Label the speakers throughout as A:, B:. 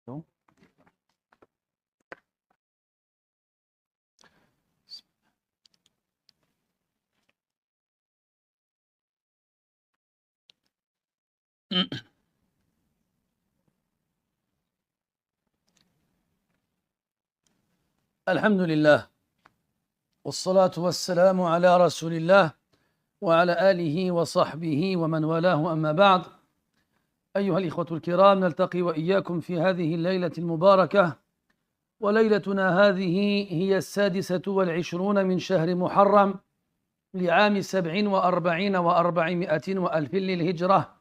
A: Non. الحمد لله والصلاة والسلام على رسول الله وعلى آله وصحبه ومن والاه، أما بعد. أيها الإخوة الكرام، نلتقي وإياكم في هذه الليلة المباركة، وليلتنا هذه هي 26 من شهر محرم لعام 47 و400 وألف للهجرة،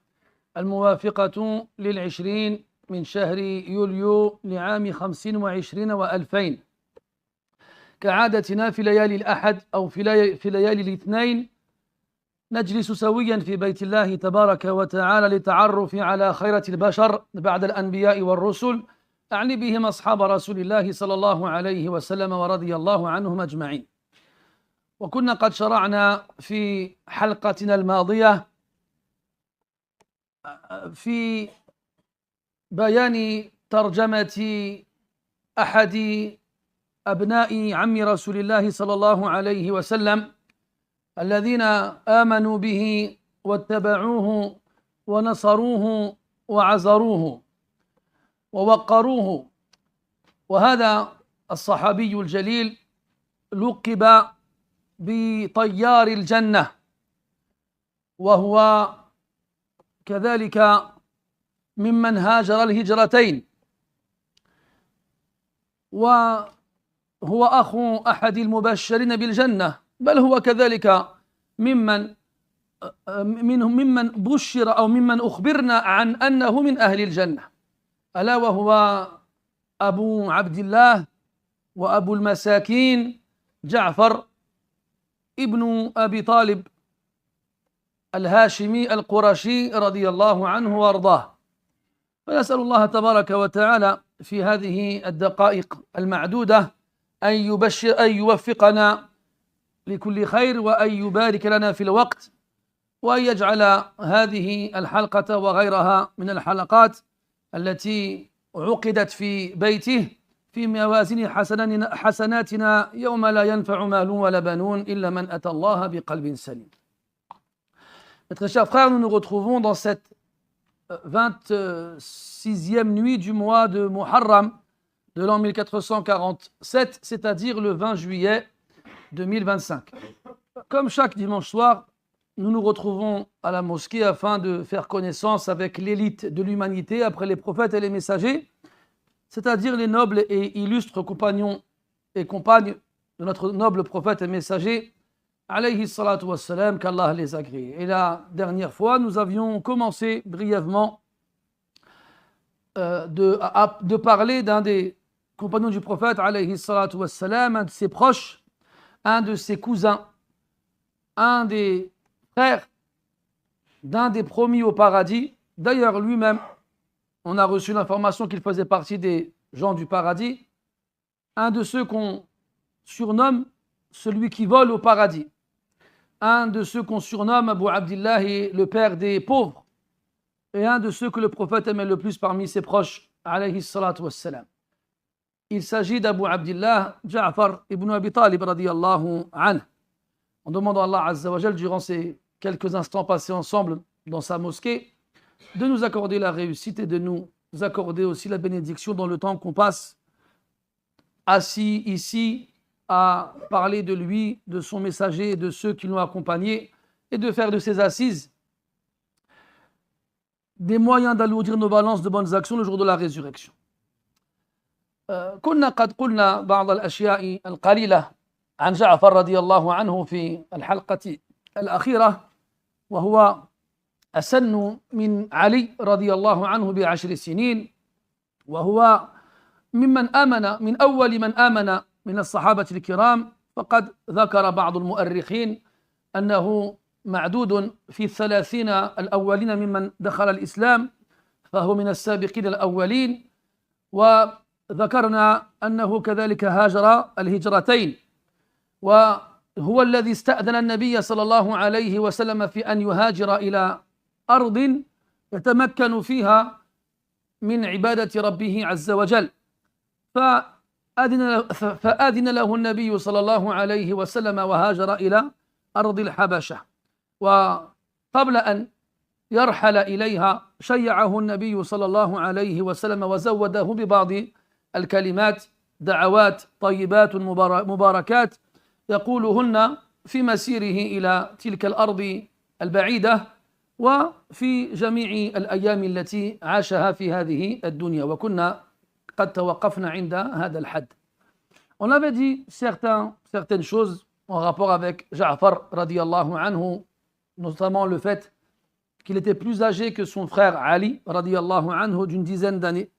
A: الموافقة ل20 من شهر يوليو لعام 25 و2000. كعادتنا في ليالي الأحد أو في ليالي الاثنين نجلس سويا في بيت الله تبارك وتعالى للتعرف على خيرة البشر بعد الأنبياء والرسل، أعني بهم أصحاب رسول الله صلى الله عليه وسلم ورضي الله عنهم أجمعين. وكنا قد شرعنا في حلقتنا الماضية في بيان ترجمة أحد أبناء عم رسول الله صلى الله عليه وسلم الذين آمنوا به واتبعوه ونصروه وعزروه ووقروه. وهذا الصحابي الجليل لقب بطيار الجنة، وهو كذلك ممن هاجر الهجرتين، وهو أخو أحد المبشرين بالجنة، بل هو كذلك ممن بشر أو ممن أخبرنا عن أنه من أهل الجنة، ألا وهو أبو عبد الله وأبو المساكين جعفر ابن أبي طالب الهاشمي القرشي رضي الله عنه وارضاه. فنسأل الله تبارك وتعالى في هذه الدقائق المعدودة أن يوفقنا لكل خير، وأن يبارك لنا في الوقت، وأن يجعل هذه الحلقة وغيرها من الحلقات التي عقدت في بيته في موازين حسناتنا يوم لا ينفع مال ولا بنون إلا من أتى الله بقلب سليم. Mes très chers frères, nous nous retrouvons dans cette 26e nuit du mois de Muharram de l'an 1447, c'est-à-dire le 20 juillet 2025. Comme chaque dimanche soir, nous nous retrouvons à la mosquée afin de faire connaissance avec l'élite de l'humanité après les prophètes et les messagers, c'est-à-dire les nobles et illustres compagnons et compagnes de notre noble prophète et messager, alayhi salatu wassalam, qu'Allah les agrée. Et la dernière fois, nous avions commencé brièvement de parler d'un des compagnons du prophète, alayhi salatu wassalam, un de ses proches, un de ses cousins, un des frères d'un des promis au paradis. D'ailleurs, lui-même, on a reçu l'information qu'il faisait partie des gens du paradis, un de ceux qu'on surnomme celui qui vole au paradis, un de ceux qu'on surnomme Abu Abdillah, le père des pauvres, et un de ceux que le prophète aimait le plus parmi ses proches, alayhi salatu wassalam. Il s'agit d'Abu Abdillah Ja'far ibn Abi Talib radiyallahu anhu. En demandant à Allah Azza wa Jal, durant ces quelques instants passés ensemble dans sa mosquée, de nous accorder la réussite et de nous accorder aussi la bénédiction dans le temps qu'on passe assis ici à parler de lui, de son messager et de ceux qui l'ont accompagné, et de faire de ces assises des moyens d'alourdir nos balances de bonnes actions le jour de la résurrection. كنا قد قلنا بعض الأشياء القليلة عن جعفر رضي الله عنه في الحلقة الأخيرة، وهو أسن من علي رضي الله عنه ب10 سنين، وهو ممن آمن من أول من آمن من الصحابة الكرام. فقد ذكر بعض المؤرخين أنه معدود في 30 الأولين ممن دخل الإسلام، فهو من السابقين الأولين. وذكرنا أنه كذلك هاجر الهجرتين، وهو الذي استأذن النبي صلى الله عليه وسلم في أن يهاجر إلى أرض يتمكن فيها من عبادة ربه عز وجل. فأذن له النبي صلى الله عليه وسلم وهاجر إلى أرض الحبشة. وقبل أن يرحل إليها شيعه النبي صلى الله عليه وسلم وزوده ببعض الكلمات دعوات طيبات مباركات يقولهن في مسيره إلى تلك الأرض البعيدة وفي جميع الأيام التي عاشها في هذه الدنيا. وكنا قد توقفنا عند هذا الحد. On avait dit certaines choses en rapport avec Ja'far radiyallahu anhu, notamment le fait qu'il était plus âgé que son frère Ali radiyallahu anhu d'une dizaine d'années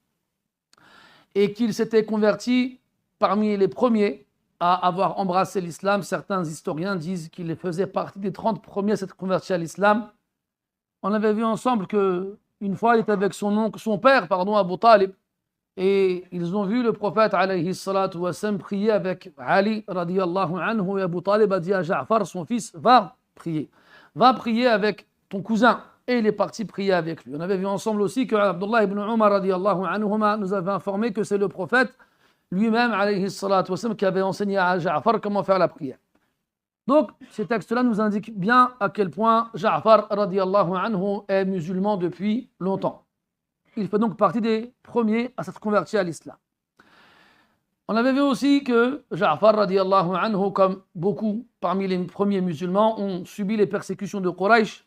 A: et qu'il s'était converti parmi les premiers à avoir embrassé l'islam. Certains historiens disent qu'il faisait partie des 30 premiers à s'être convertis à l'islam. On avait vu ensemble qu'une fois il était avec son père, Abu Talib, et ils ont vu le prophète alayhi salatu wassalam prier avec Ali radiyallahu anhu, et Abu Talib a dit à Ja'far, son fils, va prier avec ton cousin. Et il est parti prier avec lui. On avait vu ensemble aussi que Abdullah ibn Umar radiyallahu anhuma nous avait informé que c'est le prophète lui-même alayhi salatu wassalam qui avait enseigné à Ja'far comment faire la prière. Donc ces textes-là nous indiquent bien à quel point Ja'far radiyallahu anhu est musulman depuis longtemps. Il fait donc partie des premiers à s'être converti à l'islam. On avait vu aussi que Ja'far radiyallahu anhu, comme beaucoup parmi les premiers musulmans, ont subi les persécutions de Quraysh.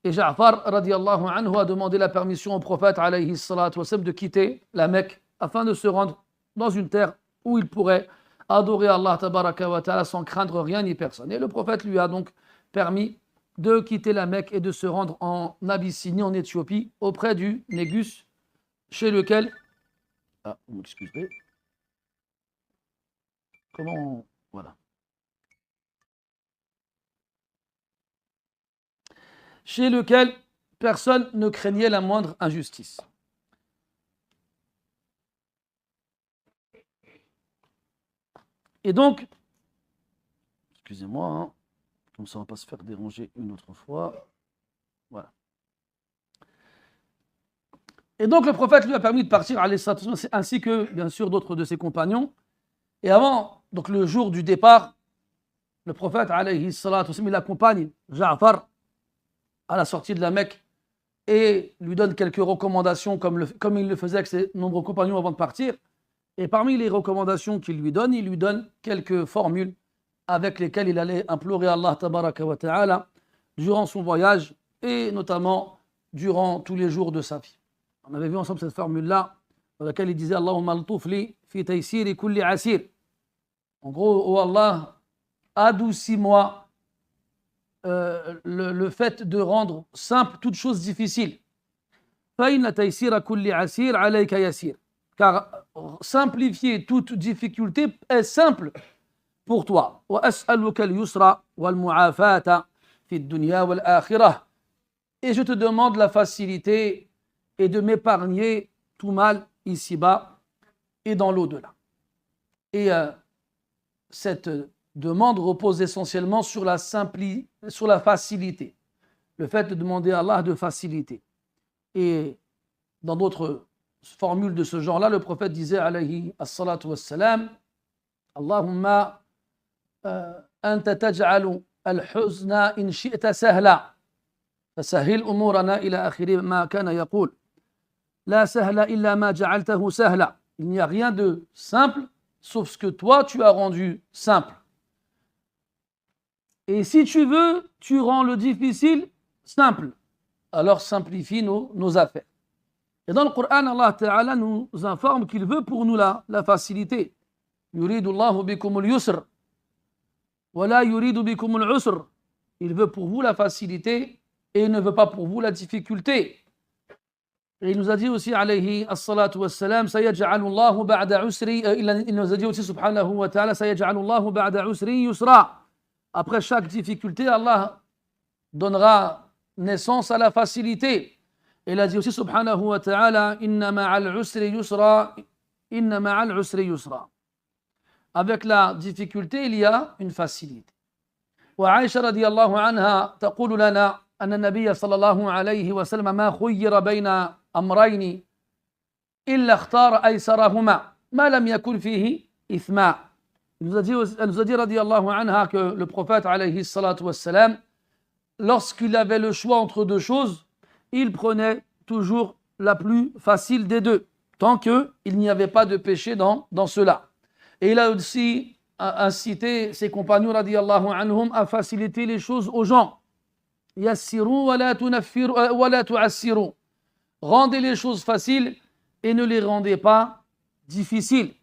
A: Et Ja'far radiyallahu anhu a demandé la permission au prophète alayhi salatu wassalam de quitter la Mecque afin de se rendre dans une terre où il pourrait adorer Allah tabaraka wa ta'ala sans craindre rien ni personne. Et le prophète lui a donc permis de quitter la Mecque et de se rendre en Abyssinie, en Éthiopie, auprès du Négus, chez lequel... Ah, vous m'excuserez. Voilà. Chez lequel personne ne craignait la moindre injustice. Et donc, excusez-moi, hein, comme ça on ne va pas se faire déranger une autre fois. Voilà. Et donc le prophète lui a permis de partir, ainsi que bien sûr d'autres de ses compagnons. Et avant, donc le jour du départ, le prophète alayhi salatu wassalam, il accompagne Ja'far à la sortie de la Mecque et lui donne quelques recommandations comme il le faisait avec ses nombreux compagnons avant de partir. Et parmi les recommandations qu'il lui donne quelques formules avec lesquelles il allait implorer Allah tabaraka wa ta'ala durant son voyage et notamment durant tous les jours de sa vie. On avait vu ensemble cette formule-là dans laquelle il disait Allahumma al-tufli fi taysiri kulli asir. En gros, oh Allah, adoucis-moi le fait de rendre simple toute chose difficile. Fa inna taysira kulli asir alayka yasir. Car simplifier toute difficulté est simple pour toi. وَأَسْأَلُكَ الْيُسْرَ وَالْمُعَافَاةَ فِي الدُّنْيَا وَالْآخِرَةِ. Et je te demande la facilité et de m'épargner tout mal ici-bas et dans l'au-delà. Et cette demande repose essentiellement sur la facilité. Le fait de demander à Allah de faciliter. Et dans d'autres formule de ce genre-là, le prophète disait alayhi as-salatu was-salam Allahumma anta taj'alu al-huzna in shi'ta sahla fasahhil umurana ila akhiri ma kana yaqul la sahla illa ma ja'altahu sahla. Il n'y a rien de simple sauf ce que toi tu as rendu simple. Et si tu veux, tu rends le difficile simple. Alors simplifie nos affaires. Et dans le Coran, Allah Ta'ala nous informe qu'il veut pour nous la facilité. Yuridu Allahu bikum al-yusr wa la yuridu bikum al-usr. Il veut pour vous la facilité et il ne veut pas pour vous la difficulté. Et il nous a dit aussi alayhi as-salatu was-salam sayaj'alu Allahu ba'da usri, il nous a dit aussi subhanahu wa ta'ala sayaj'alu Allahu ba'da usri yusra. Après chaque difficulté, Allah donnera naissance à la facilité. Et il a dit aussi subhanahu wa ta'ala inna ma'al usri yusra, inna ma'al usri yusra. Avec la difficulté, il y a une facilité. وعائشة رضي الله عنها تقول لنا أن النبي صلى الله عليه وسلم ما خير بين أمرين إلا اختار أيسرهما ما لم يكن فيه إثما. Elle nous a dit radiallahu anha que le prophète alayhi salatu wassalam, lorsqu'il avait le choix entre deux choses, il prenait toujours la plus facile des deux, tant qu'il n'y avait pas de péché dans cela. Et il a aussi incité ses compagnons radiallahu anhum à faciliter les choses aux gens. Yassiru wa la tu'assiru. Rendez les choses faciles et ne les rendez pas difficiles.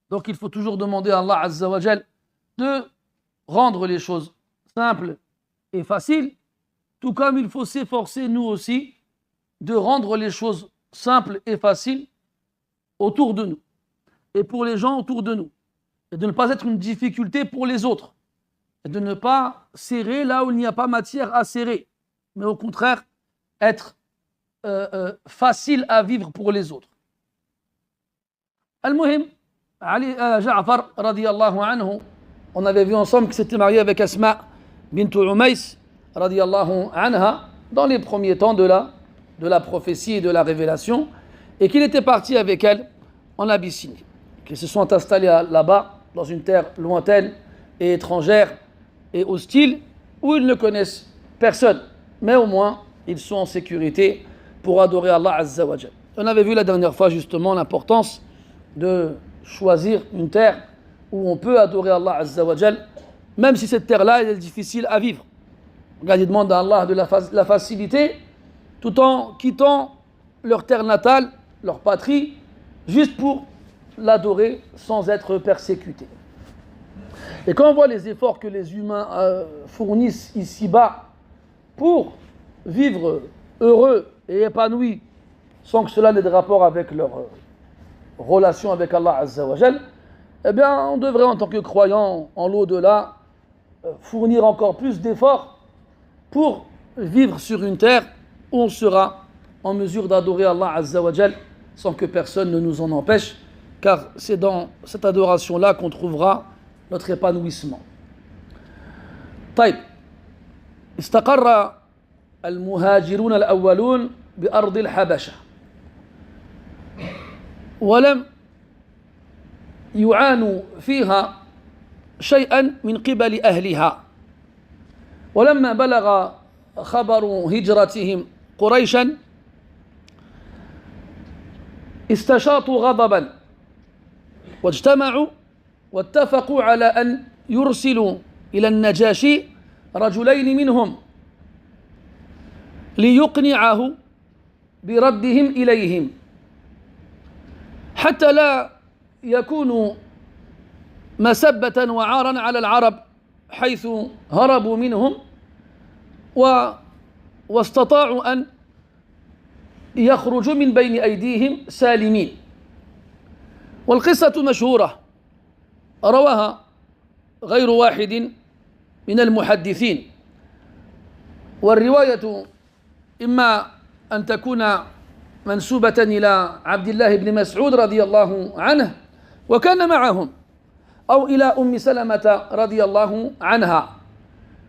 A: Donc il faut toujours demander à Allah Azza wa Jal de rendre les choses simples et faciles, tout comme il faut s'efforcer nous aussi de rendre les choses simples et faciles autour de nous et pour les gens autour de nous, et de ne pas être une difficulté pour les autres, et de ne pas serrer là où il n'y a pas matière à serrer, mais au contraire être facile à vivre pour les autres. Al-Muhim, Ali Ja'far radiyallahu anhu, on avait vu ensemble qu'il s'était marié avec Asma bint Umays radiyallahu anha dans les premiers temps de la prophétie et de la révélation, et qu'il était parti avec elle en Abyssinie, qu'ils se sont installés là-bas dans une terre lointaine et étrangère et hostile où ils ne connaissent personne, mais au moins ils sont en sécurité pour adorer Allah Azza wa Jal. On avait vu la dernière fois justement l'importance de choisir une terre où on peut adorer Allah Azza wa Jal, même si cette terre-là est difficile à vivre. Regarde, ils demandent à Allah de la facilité tout en quittant leur terre natale, leur patrie, juste pour l'adorer sans être persécutés. Et quand on voit les efforts que les humains fournissent ici-bas pour vivre heureux et épanouis sans que cela n'ait de rapport avec leur relation avec Allah Azza wa Jal, eh bien on devrait en tant que croyant en l'au-delà fournir encore plus d'efforts pour vivre sur une terre où on sera en mesure d'adorer Allah Azza wa Jal sans que personne ne nous en empêche, car c'est dans cette adoration-là qu'on trouvera notre épanouissement. طيب استقر المهاجرون الأولون بأرض الحبشة ولم يعانوا فيها شيئا من قبل أهلها، ولما بلغ خبر هجرتهم قريشا استشاطوا غضبا واجتمعوا واتفقوا على أن يرسلوا إلى النجاشي رجلين منهم ليقنعه بردهم إليهم حتى لا يكونوا مسبة وعارا على العرب حيث هربوا منهم واستطاعوا أن يخرجوا من بين أيديهم سالمين. والقصة مشهورة رواها غير واحد من المحدثين، والرواية إما أن تكون منسوبة إلى عبد الله بن مسعود رضي الله عنه وكان معهم، أو إلى أم سلمة رضي الله عنها.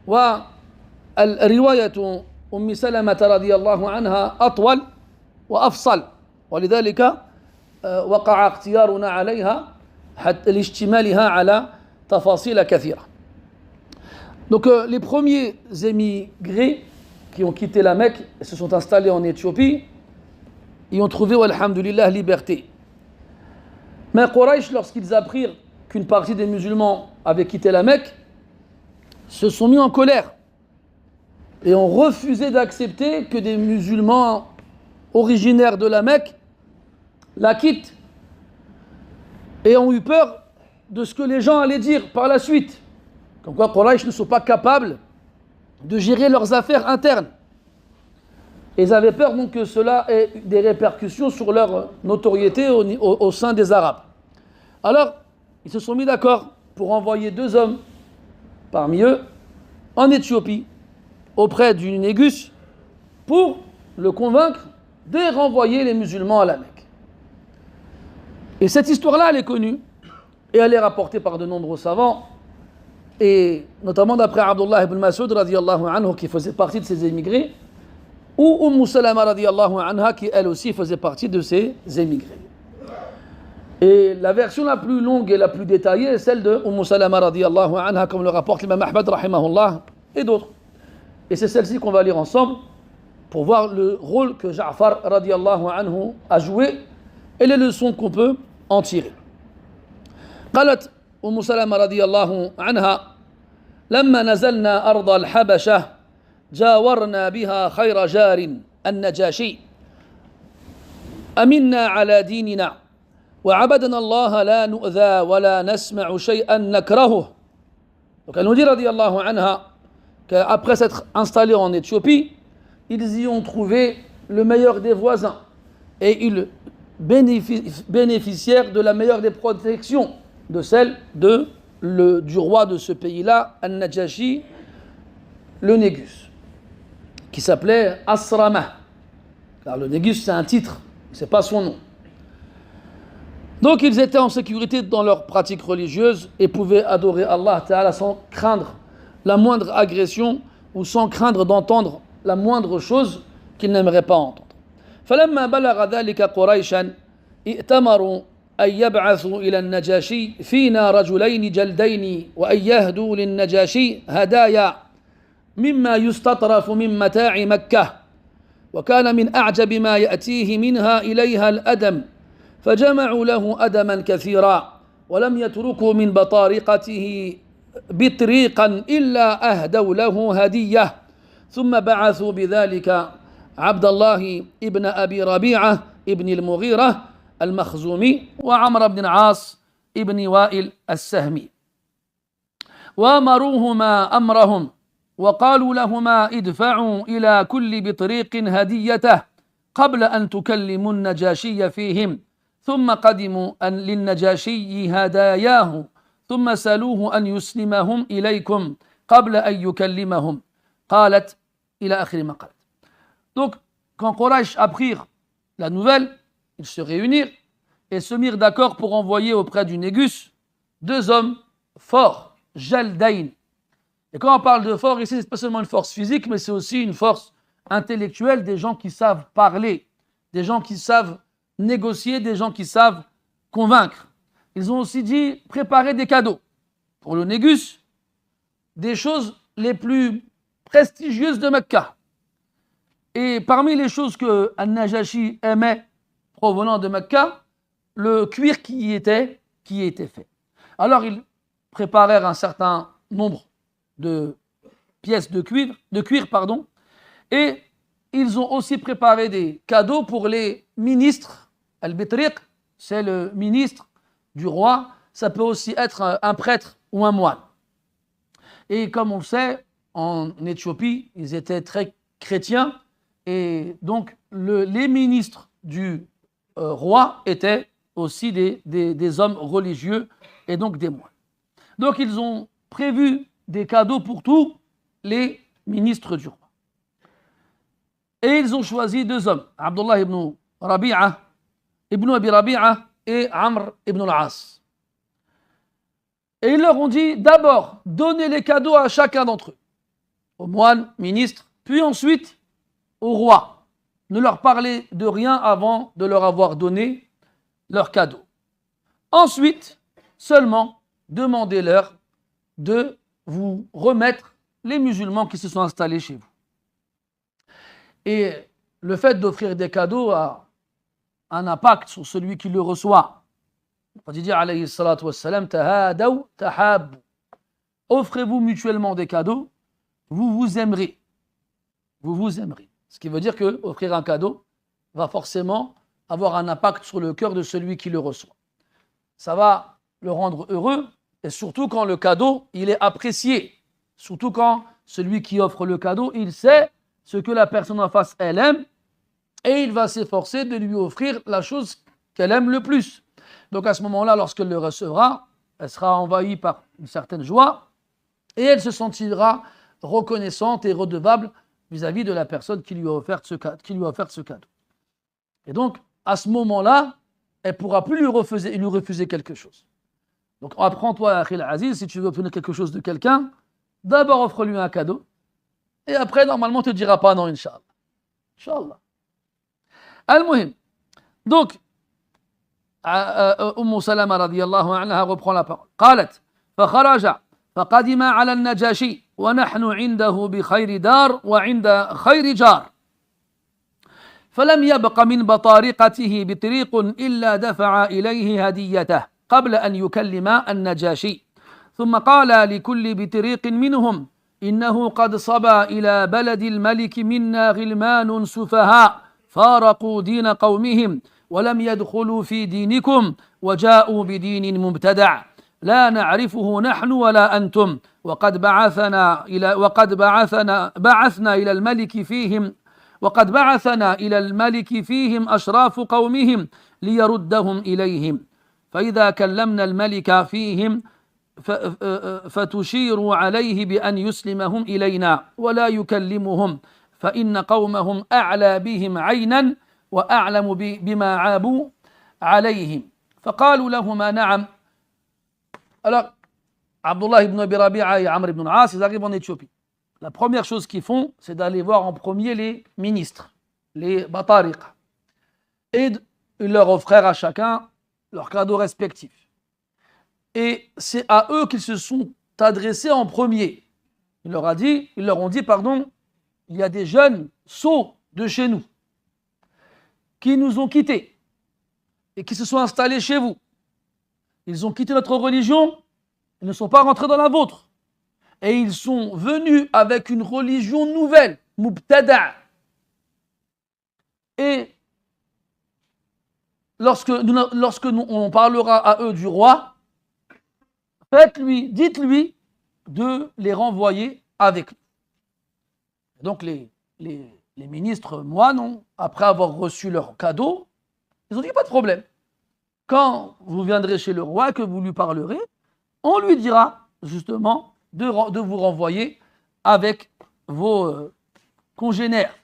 A: والرواية أم سلمة رضي الله عنها أطول وأفصل، ولذلك وقع اختيارنا عليها حتى لاشتمالها على تفاصيل كثيرة. Donc les premiers émigrés qui ont quitté la Mecque et se sont installés en Éthiopie, ils ont trouvé, alhamdulillah, liberté. Mais Quraysh, lorsqu'ils apprirent qu'une partie des musulmans avaient quitté la Mecque, se sont mis en colère et ont refusé d'accepter que des musulmans originaires de la Mecque la quittent, et ont eu peur de ce que les gens allaient dire par la suite, comme quoi Quraysh ne sont pas capables de gérer leurs affaires internes. Et ils avaient peur donc que cela ait des répercussions sur leur notoriété au sein des Arabes. Alors, ils se sont mis d'accord pour envoyer 2 hommes parmi eux en Éthiopie auprès du Négus pour le convaincre de renvoyer les musulmans à la Mecque. Et cette histoire-là, elle est connue et elle est rapportée par de nombreux savants, et notamment d'après Abdullah ibn Mas'ud radiyallahu anhu, qui faisait partie de ces émigrés. ou Salama radiallahu anha, qui elle aussi faisait partie de ces émigrés. Et la version la plus longue et la plus détaillée est celle de Salama radiallahu anha, comme le rapporte l'imam Ahmad rahimahullah et d'autres. Et c'est celle-ci qu'on va lire ensemble pour voir le rôle que Ja'far radiallahu anhu a joué et les leçons qu'on peut en tirer. قالت سلمة رضي الله عنها لما نزلنا أرض الحبشة جاورنا بها خير جار النجاشي أمنا على ديننا وعبدنا الله لا نؤذى ولا نسمع شيئا نكرهه. Donc elle nous dit رضي الله عنها qu'après s'être installés en Éthiopie, ils y ont trouvé le meilleur des voisins et ils bénéficièrent de la meilleure des protections, de celle du roi de ce pays-là, Al-Najashi, le Négus, qui s'appelait Asrama. Alors le Négus, c'est un titre, c'est pas son nom. Donc ils étaient en sécurité dans leur pratique religieuse et pouvaient adorer Allah Ta'ala sans craindre la moindre agression ou sans craindre d'entendre la moindre chose qu'ils n'aimeraient pas entendre. فلما بلغ ذلك قريشا ائتمروا أن يبعثوا إلى النجاشي فينا رجلين جلدين وأن يهدوا للنجاشي هدايا مما يستطرف من متاع مكة وكان من أعجب ما يأتيه منها إليها الأدم فجمعوا له أدما كثيرا ولم يتركوا من بطارقته بطريقا إلا أهدوا له هدية ثم بعثوا بذلك عبد الله ابن أبي ربيعة ابن المغيرة المخزومي وعمر بن العاص ابن وائل السهمي وأمروهما أمرهم وقالوا لهما ادفعوا إلى كل بطريق هديته قبل أن تكلموا النجاشي فيهم ثم قدموا للنجاشي هداياه ثم سألوه أن يسلمهم إليكم قبل أن يكلمهم قالت إلى آخر ما قالت. Donc, quand Quraysh apprirent la nouvelle, ils se réunirent et se mirent d'accord pour envoyer auprès du Négus 2 hommes forts, Jaldain. Et quand on parle de fort ici, c'est pas seulement une force physique, mais c'est aussi une force intellectuelle, des gens qui savent parler, des gens qui savent négocier, des gens qui savent convaincre. Ils ont aussi dit préparer des cadeaux pour le Négus, des choses les plus prestigieuses de Mecca. Et parmi les choses que Al-Najashi aimait provenant de Mecca, le cuir qui y était fait. Alors ils préparèrent un certain nombre de pièces de cuir, et ils ont aussi préparé des cadeaux pour les ministres. Al-Bitriq, c'est le ministre du roi, ça peut aussi être un prêtre ou un moine. Et comme on le sait, en Éthiopie, ils étaient très chrétiens, et donc les ministres du roi étaient aussi des hommes religieux et donc des moines. Donc ils ont prévu des cadeaux pour tous les ministres du roi. Et ils ont choisi 2 hommes, Abdullah ibn Rabi'a, ibn Abi Rabi'a et Amr ibn al-As. Et ils leur ont dit d'abord, donnez les cadeaux à chacun d'entre eux, aux moines, ministres, puis ensuite au roi. Ne leur parlez de rien avant de leur avoir donné leurs cadeaux. Ensuite, seulement, demandez-leur de vous remettre les musulmans qui se sont installés chez vous. Et le fait d'offrir des cadeaux a un impact sur celui qui le reçoit. On dit dire, alayhi salatu wassalam, tahadaw tahabbu. Offrez-vous mutuellement des cadeaux, vous vous aimerez. Vous vous aimerez. Ce qui veut dire que offrir un cadeau va forcément avoir un impact sur le cœur de celui qui le reçoit. Ça va le rendre heureux, et surtout quand le cadeau, il est apprécié. Surtout quand celui qui offre le cadeau, il sait ce que la personne en face, elle aime, et il va s'efforcer de lui offrir la chose qu'elle aime le plus. Donc à ce moment-là, lorsqu'elle le recevra, elle sera envahie par une certaine joie, et elle se sentira reconnaissante et redevable vis-à-vis de la personne qui lui a offert ce cadeau. Et donc, à ce moment-là, elle ne pourra plus lui refuser quelque chose. Donc, apprends-toi, Akhil Aziz, si tu veux obtenir quelque chose de quelqu'un, d'abord offre-lui un cadeau, et après, normalement, tu ne diras pas non, Inch'Allah. Inch'Allah. Al-Muhim. Donc, Salama radiallahu anha reprend la parole. قالت فخرج فقدم على النجاشي ونحن عنده بخير دار وعند خير جار فلم يبق من بطارقته بطريق إلا دفع إليه هديته قبل أن يكلم النجاشي ثم قال لكل بطريق منهم إنه قد صبا إلى بلد الملك منا غلمان سفهاء فارقوا دين قومهم ولم يدخلوا في دينكم وجاءوا بدين مبتدع لا نعرفه نحن ولا أنتم بعثنا إلى الملك فيهم أشراف قومهم ليردهم إليهم فإذا كلمنا الملك فيهم فتشير عليه بأن يسلمهم إلينا ولا يكلمهم فإن قومهم أعلى بهم عينا وأعلم بما عابوا عليهم فقالوا لهما نعم. Alors, Abdullah ibn Abi Rabi'a et Amr ibn al-As, ils arrivent en Éthiopie. La première chose qu'ils font, c'est d'aller voir en premier les ministres, les batariq, et ils leur offrent à chacun leurs cadeaux respectifs. Et c'est à eux qu'ils se sont adressés en premier. Ils leur ont dit, il y a des jeunes sots de chez nous qui nous ont quittés et qui se sont installés chez vous. Ils ont quitté notre religion, ils ne sont pas rentrés dans la vôtre. Et ils sont venus avec une religion nouvelle, mubtada'. Et lorsque on parlera à eux du roi, dites-lui de les renvoyer avec nous. Donc les ministres moines, après avoir reçu leur cadeau, ils ont dit pas de problème. Quand vous viendrez chez le roi, que vous lui parlerez, on lui dira justement de vous renvoyer avec vos congénères.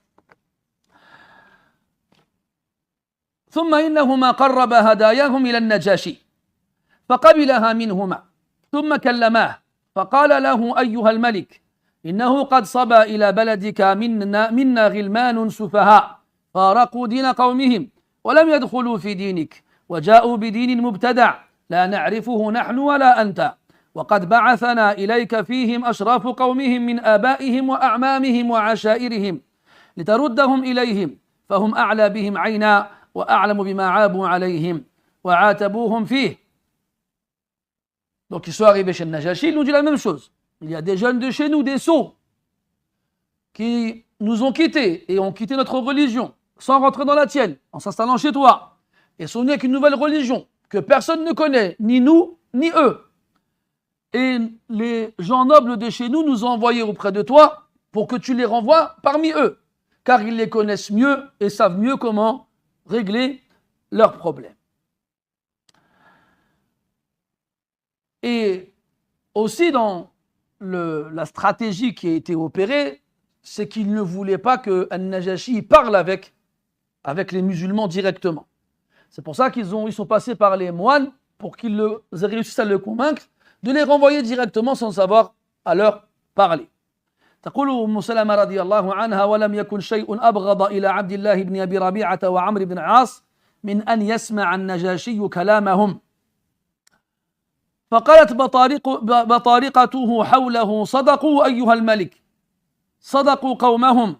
A: ثم إنهما قرب هداياهم إلى النجاشي فقبلها منهما ثم كلماه فقال له أيها الملك إنه قد صبا إلى بلدك منا غلمان سفهاء فارقوا دين قومهم ولم يدخلوا في دينك وجاءوا بدين مبتدع لا نعرفه نحن ولا أنت وقد بعثنا إليك فيهم أشراف قومهم من آبائهم وأعمامهم وعشائرهم لتردهم إليهم فهم أعلى بهم عينا وأعلم بما عابوا عليهم وعاتبوهم فيه. Donc ils sont arrivés chez le Najashi, ils nous dit la même chose. Il y a des jeunes de chez nous, des sots, qui nous ont quittés et ont quitté notre religion sans rentrer dans la tienne, en s'installant chez toi, et sont nés avec une nouvelle religion que personne ne connaît, ni nous, ni eux. Et les gens nobles de chez nous nous ont envoyés auprès de toi pour que tu les renvoies parmi eux, car ils les connaissent mieux et savent mieux comment régler leurs problèmes. Et aussi dans la stratégie qui a été opérée, c'est qu'ils ne voulaient pas que An-Najashi parle avec les musulmans directement. C'est pour ça qu'ils sont passés par les moines pour qu'ils réussissent à le convaincre de les renvoyer directement sans savoir à leur parler. تقول أم سلمة رضي الله عنها ولم يكن شيء أبغض إلى عبد الله بن أبي ربيعة وعمر بن العاص من أن يسمع النجاشي كلامهم فقالت بطارقته حوله صدقوا أيها الملك صدقوا قومهم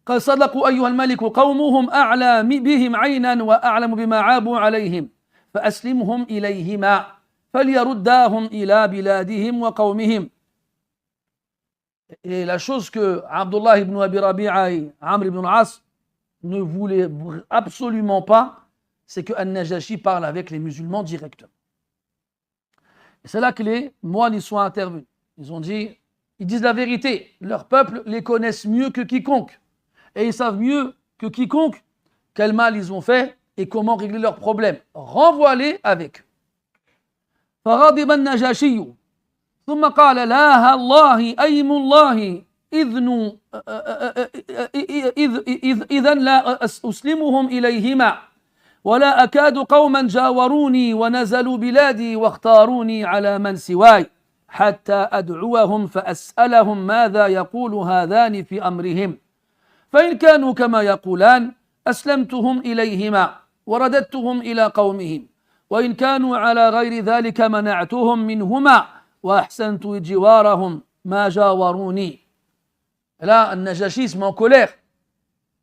A: قال صدقوا أيها الملك قومهم أعلى بهم عينا وأعلم بما عابوا عليهم فأسلمهم إليهما فليرداهم إلى بلادهم وقومهم. Et la chose que Abdullah ibn Abi Rabi'a et Amr ibn al-As ne voulaient absolument pas, c'est que An-Najashi parle avec les musulmans directement. Et c'est là que les moines y sont intervenus. Ils disent la vérité. Leur peuple les connaissent mieux que quiconque. Et ils savent mieux que quiconque quel mal ils ont fait et comment régler leurs problèmes. Renvoie-les avec eux. فغضب النجاشي ثم قال لا الله أيم الله إذا لا أسلمهم إليهما ولا أكاد قوما جاوروني ونزلوا بلادي واختاروني على من سواي حتى أدعوهم فأسألهم ماذا يقول هذان في أمرهم فإن كانوا كما يقولان أسلمتهم إليهما ورددتهم إلى قومهم وإن كانوا على غير ذلك منعتهم منهما وأحسنت جوارهم ما جاوروني. Et là, Najashi se met en colère.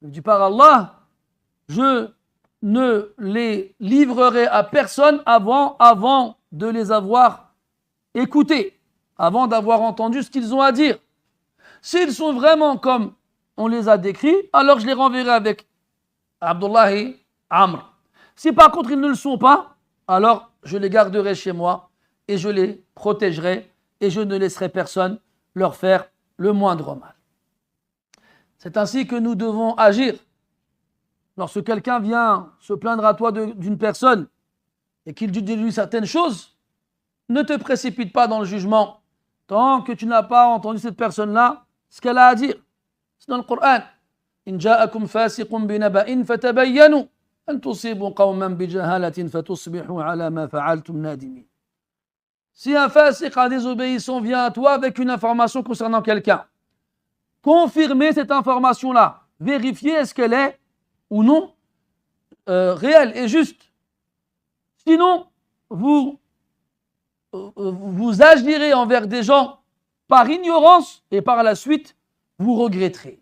A: Il dit par Allah, je ne les livrerai à personne avant de les avoir écoutés, avant d'avoir entendu ce qu'ils ont à dire. S'ils sont vraiment comme on les a décrits, alors je les renverrai avec Abdullah et Amr. Si par contre ils ne le sont pas, alors je les garderai chez moi et je les protégerai et je ne laisserai personne leur faire le moindre mal. C'est ainsi que nous devons agir. Lorsque quelqu'un vient se plaindre à toi d'une personne et qu'il dit de lui certaines choses, ne te précipite pas dans le jugement tant que tu n'as pas entendu cette personne-là ce qu'elle a à dire. C'est dans le Coran. إن جاءكم فاسق بنبأ فتبينوا أن تصيبوا قوما بجهالة فتصبحوا على ما فعلتم نادمين. Si un fasiq, un désobéissant vient à toi avec une information concernant quelqu'un, confirmez cette information-là, vérifiez est-ce qu'elle est ou non réelle et juste. Sinon, vous agirez envers des gens par ignorance et par la suite, vous regretterez.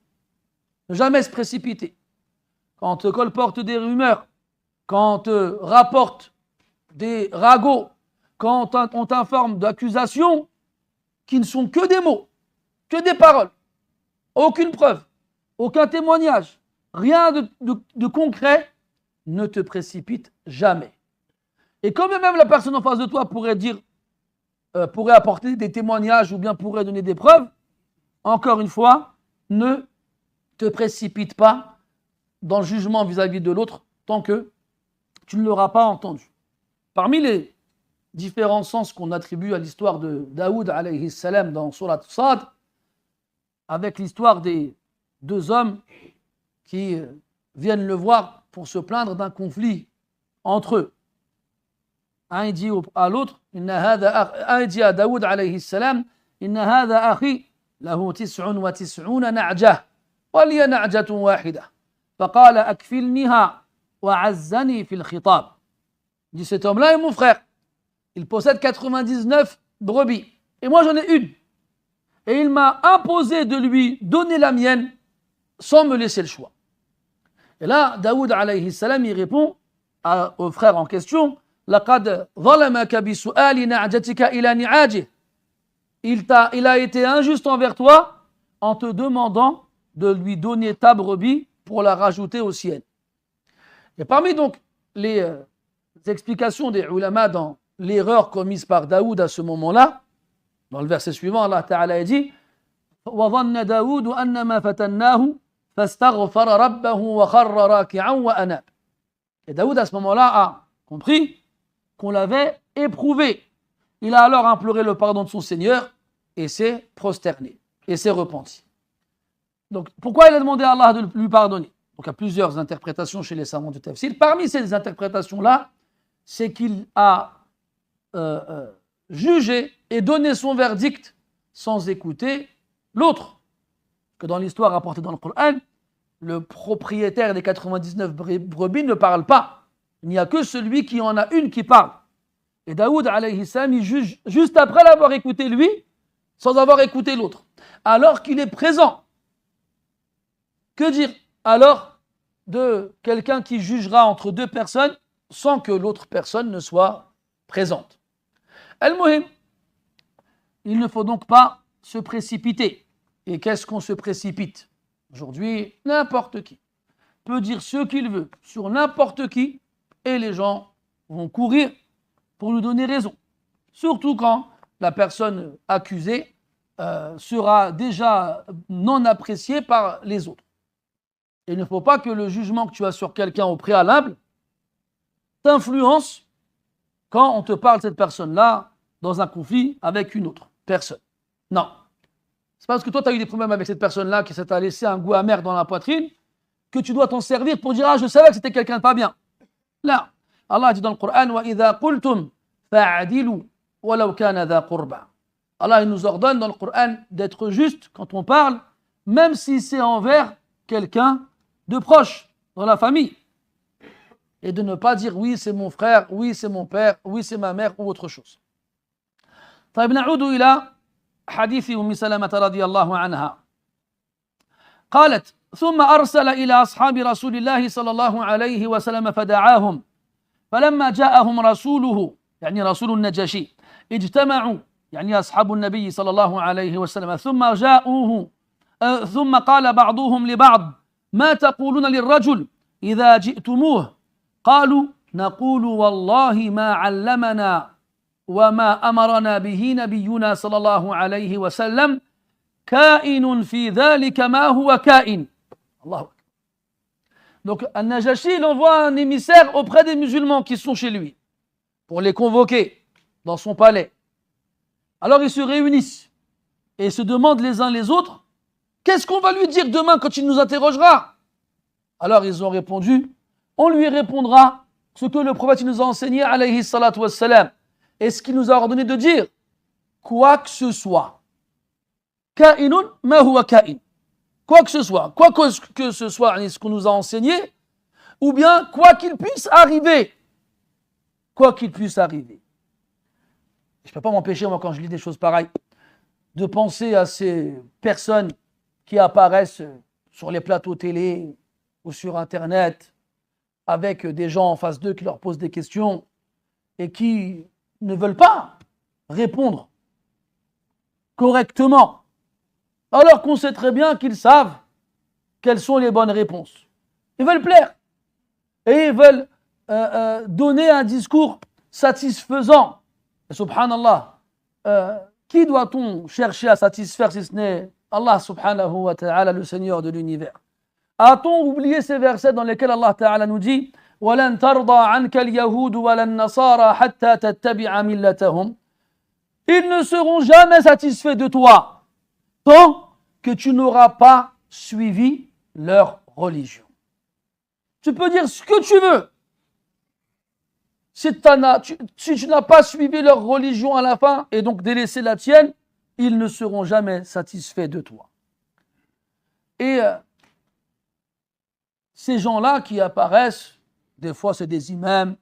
A: Ne jamais se précipiter. Quand on te colporte des rumeurs, quand on te rapporte des ragots, quand on t'informe d'accusations qui ne sont que des mots, que des paroles, aucune preuve, aucun témoignage, rien de concret, ne te précipite jamais. Et quand même la personne en face de toi pourrait apporter des témoignages ou bien pourrait donner des preuves, encore une fois, ne te précipite pas dans le jugement vis-à-vis de l'autre tant que tu ne l'auras pas entendu. Parmi les différents sens qu'on attribue à l'histoire de Daoud alayhi salam dans Surat Sad, avec l'histoire des deux hommes qui viennent le voir pour se plaindre d'un conflit entre eux. Un dit à l'autre, un dit à Daoud alayhi salam, Inna hadha akhi lahu 99 na'jah wa liya na'jatun wahida. فقال أكفلنيها وعزني في الخطاب. Il dit cet homme-là est mon frère. Il possède 99 brebis et moi j'en ai une. Et il m'a imposé de lui donner la mienne sans me laisser le choix. Et là, Daoud alayhi salam, il répond au frère en question, لقد ظلمك بسؤال نعجتك إلى نعاجه. Il a été injuste envers toi en te demandant de lui donner ta brebis pour la rajouter aux siennes. Et parmi donc les explications des ulama dans l'erreur commise par Daoud à ce moment-là, dans le verset suivant, Allah Ta'ala dit وَظَنَّ دَاوُودُ أَنَّمَا فَتَنَّاهُ فَاسْتَغْفَرَ رَبَّهُ وَخَرَّ رَاكِعًا وَأَنَابَ. Et Daoud à ce moment-là a compris qu'on l'avait éprouvé. Il a alors imploré le pardon de son Seigneur et s'est prosterné et s'est repenti. Donc, pourquoi il a demandé à Allah de lui pardonner? Donc, il y a plusieurs interprétations chez les savants du tafsir. Parmi ces interprétations-là, c'est qu'il a jugé et donné son verdict sans écouter l'autre. Que dans l'histoire rapportée dans le Coran, le propriétaire des 99 brebis ne parle pas. Il n'y a que celui qui en a une qui parle. Et Daoud, alayhi salam, il juge juste après l'avoir écouté lui, sans avoir écouté l'autre. Alors qu'il est présent. Que dire alors de quelqu'un qui jugera entre deux personnes sans que l'autre personne ne soit présente? Al-Muhim, il ne faut donc pas se précipiter. Et qu'est-ce qu'on se précipite? Aujourd'hui, n'importe qui peut dire ce qu'il veut sur n'importe qui et les gens vont courir pour lui donner raison. Surtout quand la personne accusée sera déjà non appréciée par les autres. Et il ne faut pas que le jugement que tu as sur quelqu'un au préalable t'influence quand on te parle de cette personne-là dans un conflit avec une autre personne. Non. C'est pas parce que toi tu as eu des problèmes avec cette personne-là que ça t'a laissé un goût amer dans la poitrine que tu dois t'en servir pour dire « Ah, je savais que c'était quelqu'un de pas bien ». Là, Allah dit dans le Coran « Wa idha qultum fa'adilu walau kana dha qurba ». Allah il nous ordonne dans le Coran d'être juste quand on parle, même si c'est envers quelqu'un de proche dans la famille. Et de ne pas dire oui, c'est mon frère, oui, c'est mon père, oui, c'est ma mère ou autre chose. طيب نعود إلى حديث أم سلمة رضي الله عنها. قالت: ثم أرسل إلى أصحاب رسول الله صلى الله عليه وسلم فدعاهم، فلما جاءهم رسوله يعني رسول النجاشي اجتمعوا يعني أصحاب النبي صلى الله عليه وسلم ثم جاءوه ثم قال بعضهم لبعض: ما تقولون للرجل إذا جئتموه؟ قالوا: نقول والله ما علمنا وما أمرنا به نبينا صلى الله عليه وسلم كائن في ذلك ما هو كائن. الله أكبر. Donc, Al-Najashi, il envoie un émissaire auprès des musulmans qui sont chez lui pour les convoquer dans son palais. Alors, ils se réunissent et se demandent les uns les autres: qu'est-ce qu'on va lui dire demain quand il nous interrogera? Alors, ils ont répondu: on lui répondra ce que le prophète nous a enseigné, alayhi salatu wassalam, et ce qu'il nous a ordonné de dire, quoi que ce soit. Ka'inun ma huwa ka'in. Quoi que ce soit ce qu'on nous a enseigné, ou bien quoi qu'il puisse arriver. Quoi qu'il puisse arriver. Je ne peux pas m'empêcher, moi, quand je lis des choses pareilles, de penser à ces personnes qui apparaissent sur les plateaux télé ou sur Internet avec des gens en face d'eux qui leur posent des questions et qui ne veulent pas répondre correctement, alors qu'on sait très bien qu'ils savent quelles sont les bonnes réponses. Ils veulent plaire et ils veulent donner un discours satisfaisant. Et subhanallah, qui doit-on chercher à satisfaire si ce n'est Allah subhanahu wa ta'ala, le Seigneur de l'univers? A-t-on oublié ces versets dans lesquels Allah ta'ala nous dit: وَلَن تَرْضَى عَنْكَ الْيَهُودُ وَلَا النَّصَارَى حَتَّى تَتَّبِعَ مِلَّتَهُمْ. Ils ne seront jamais satisfaits de toi tant que tu n'auras pas suivi leur religion. Tu peux dire ce que tu veux. Si tu n'as pas suivi leur religion à la fin et donc délaissé la tienne, ils ne seront jamais satisfaits de toi. Et ces gens-là qui apparaissent, des fois c'est des imams,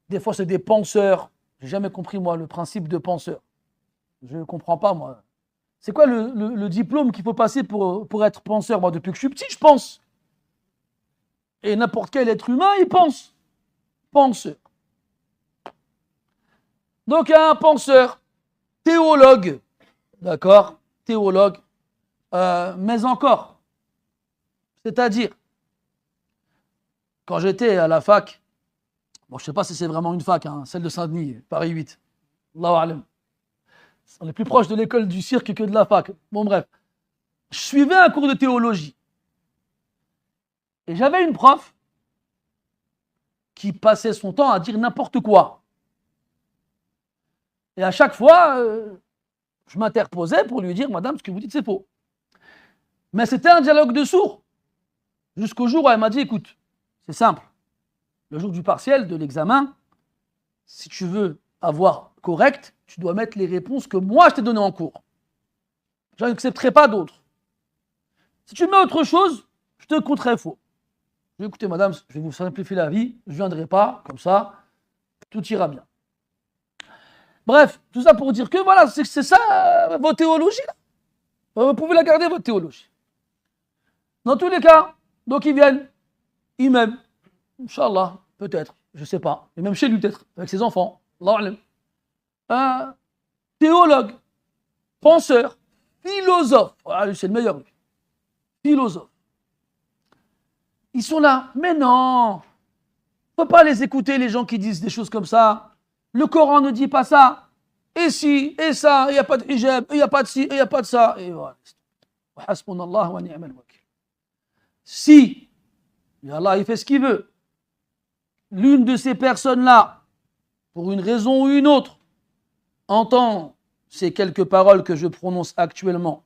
A: des fois c'est des penseurs. J'ai jamais compris, moi, le principe de penseur. Je ne comprends pas, moi. C'est quoi le diplôme qu'il faut passer pour être penseur? Moi, depuis que je suis petit, je pense. Et n'importe quel être humain, il pense. Penseur. Donc, un penseur, théologue, d'accord? Théologue, mais encore. C'est-à-dire, quand j'étais à la fac, bon, je ne sais pas si c'est vraiment une fac, hein, celle de Saint-Denis, Paris 8, Allahu A'lam. On est plus proche de l'école du cirque que de la fac. Bon, bref. Je suivais un cours de théologie. Et j'avais une prof qui passait son temps à dire n'importe quoi. Et à chaque fois, je m'interposais pour lui dire: madame, ce que vous dites, c'est faux. Mais c'était un dialogue de sourds. Jusqu'au jour où elle m'a dit: écoute, c'est simple. Le jour du partiel, de l'examen, si tu veux avoir correct, tu dois mettre les réponses que moi je t'ai données en cours. Je n'accepterai pas d'autres. Si tu mets autre chose, je te compterai faux. Je dis: écoutez, madame, je vais vous simplifier la vie, je ne viendrai pas, comme ça, tout ira bien. Bref, tout ça pour dire que voilà, c'est ça votre théologie là. Vous pouvez la garder, votre théologie. Dans tous les cas, donc ils viennent, ils m'aiment, Inch'Allah, peut-être, je ne sais pas, et même chez lui peut-être, avec ses enfants, Allahu A'lam. Un théologue, penseur, philosophe, voilà, lui c'est le meilleur, lui. Philosophe. Ils sont là, mais non, il ne faut pas les écouter, les gens qui disent des choses comme ça. Le Coran ne dit pas ça. Et si, et ça, il n'y a pas de hijab, il n'y a pas de ci, il n'y a pas de ça. Et voilà. Si, Allah, il fait ce qu'il veut, l'une de ces personnes-là, pour une raison ou une autre, entend ces quelques paroles que je prononce actuellement,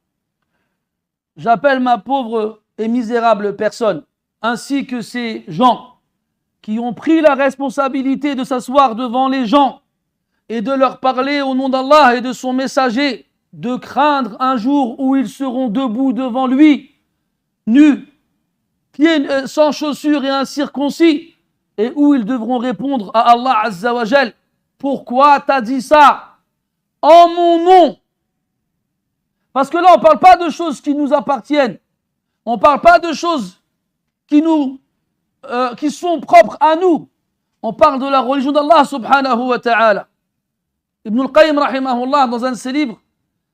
A: j'appelle ma pauvre et misérable personne, ainsi que ces gens qui ont pris la responsabilité de s'asseoir devant les gens et de leur parler au nom d'Allah et de son messager, de craindre un jour où ils seront debout devant lui, nus, qui est sans chaussures et incirconcis, et où ils devront répondre à Allah Azza wa Jal, pourquoi t'as dit ça en mon nom? Parce que là, on ne parle pas de choses qui nous appartiennent. On ne parle pas de choses qui sont propres à nous. On parle de la religion d'Allah subhanahu wa ta'ala. Ibn al-Qayyim rahimahullah, dans un de ses livres,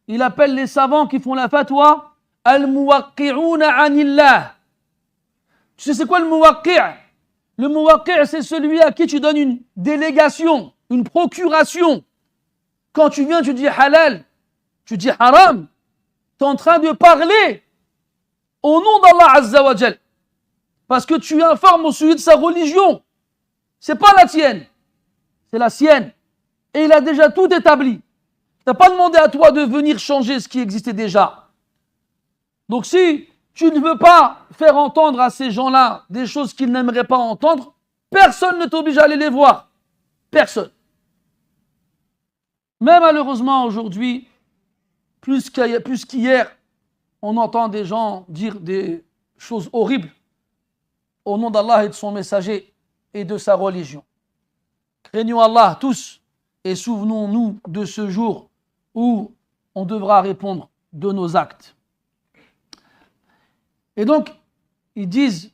A: il appelle les savants qui font la fatwa al-muwaqqi'una anillah. Tu sais c'est quoi le muwaqqi'a? Le muwaqqi'a, c'est celui à qui tu donnes une délégation, une procuration. Quand tu viens, tu dis halal, tu dis haram, tu es en train de parler au nom d'Allah Azza wa Jal. Parce que tu informes au sujet de sa religion. C'est pas la tienne, c'est la sienne. Et il a déjà tout établi. Il n'a pas demandé à toi de venir changer ce qui existait déjà. Donc si tu ne veux pas faire entendre à ces gens-là des choses qu'ils n'aimeraient pas entendre, personne ne t'oblige à aller les voir. Personne. Mais malheureusement aujourd'hui, plus qu'hier, on entend des gens dire des choses horribles au nom d'Allah et de son messager et de sa religion. Craignons Allah tous et souvenons-nous de ce jour où on devra répondre de nos actes. Et donc, ils disent,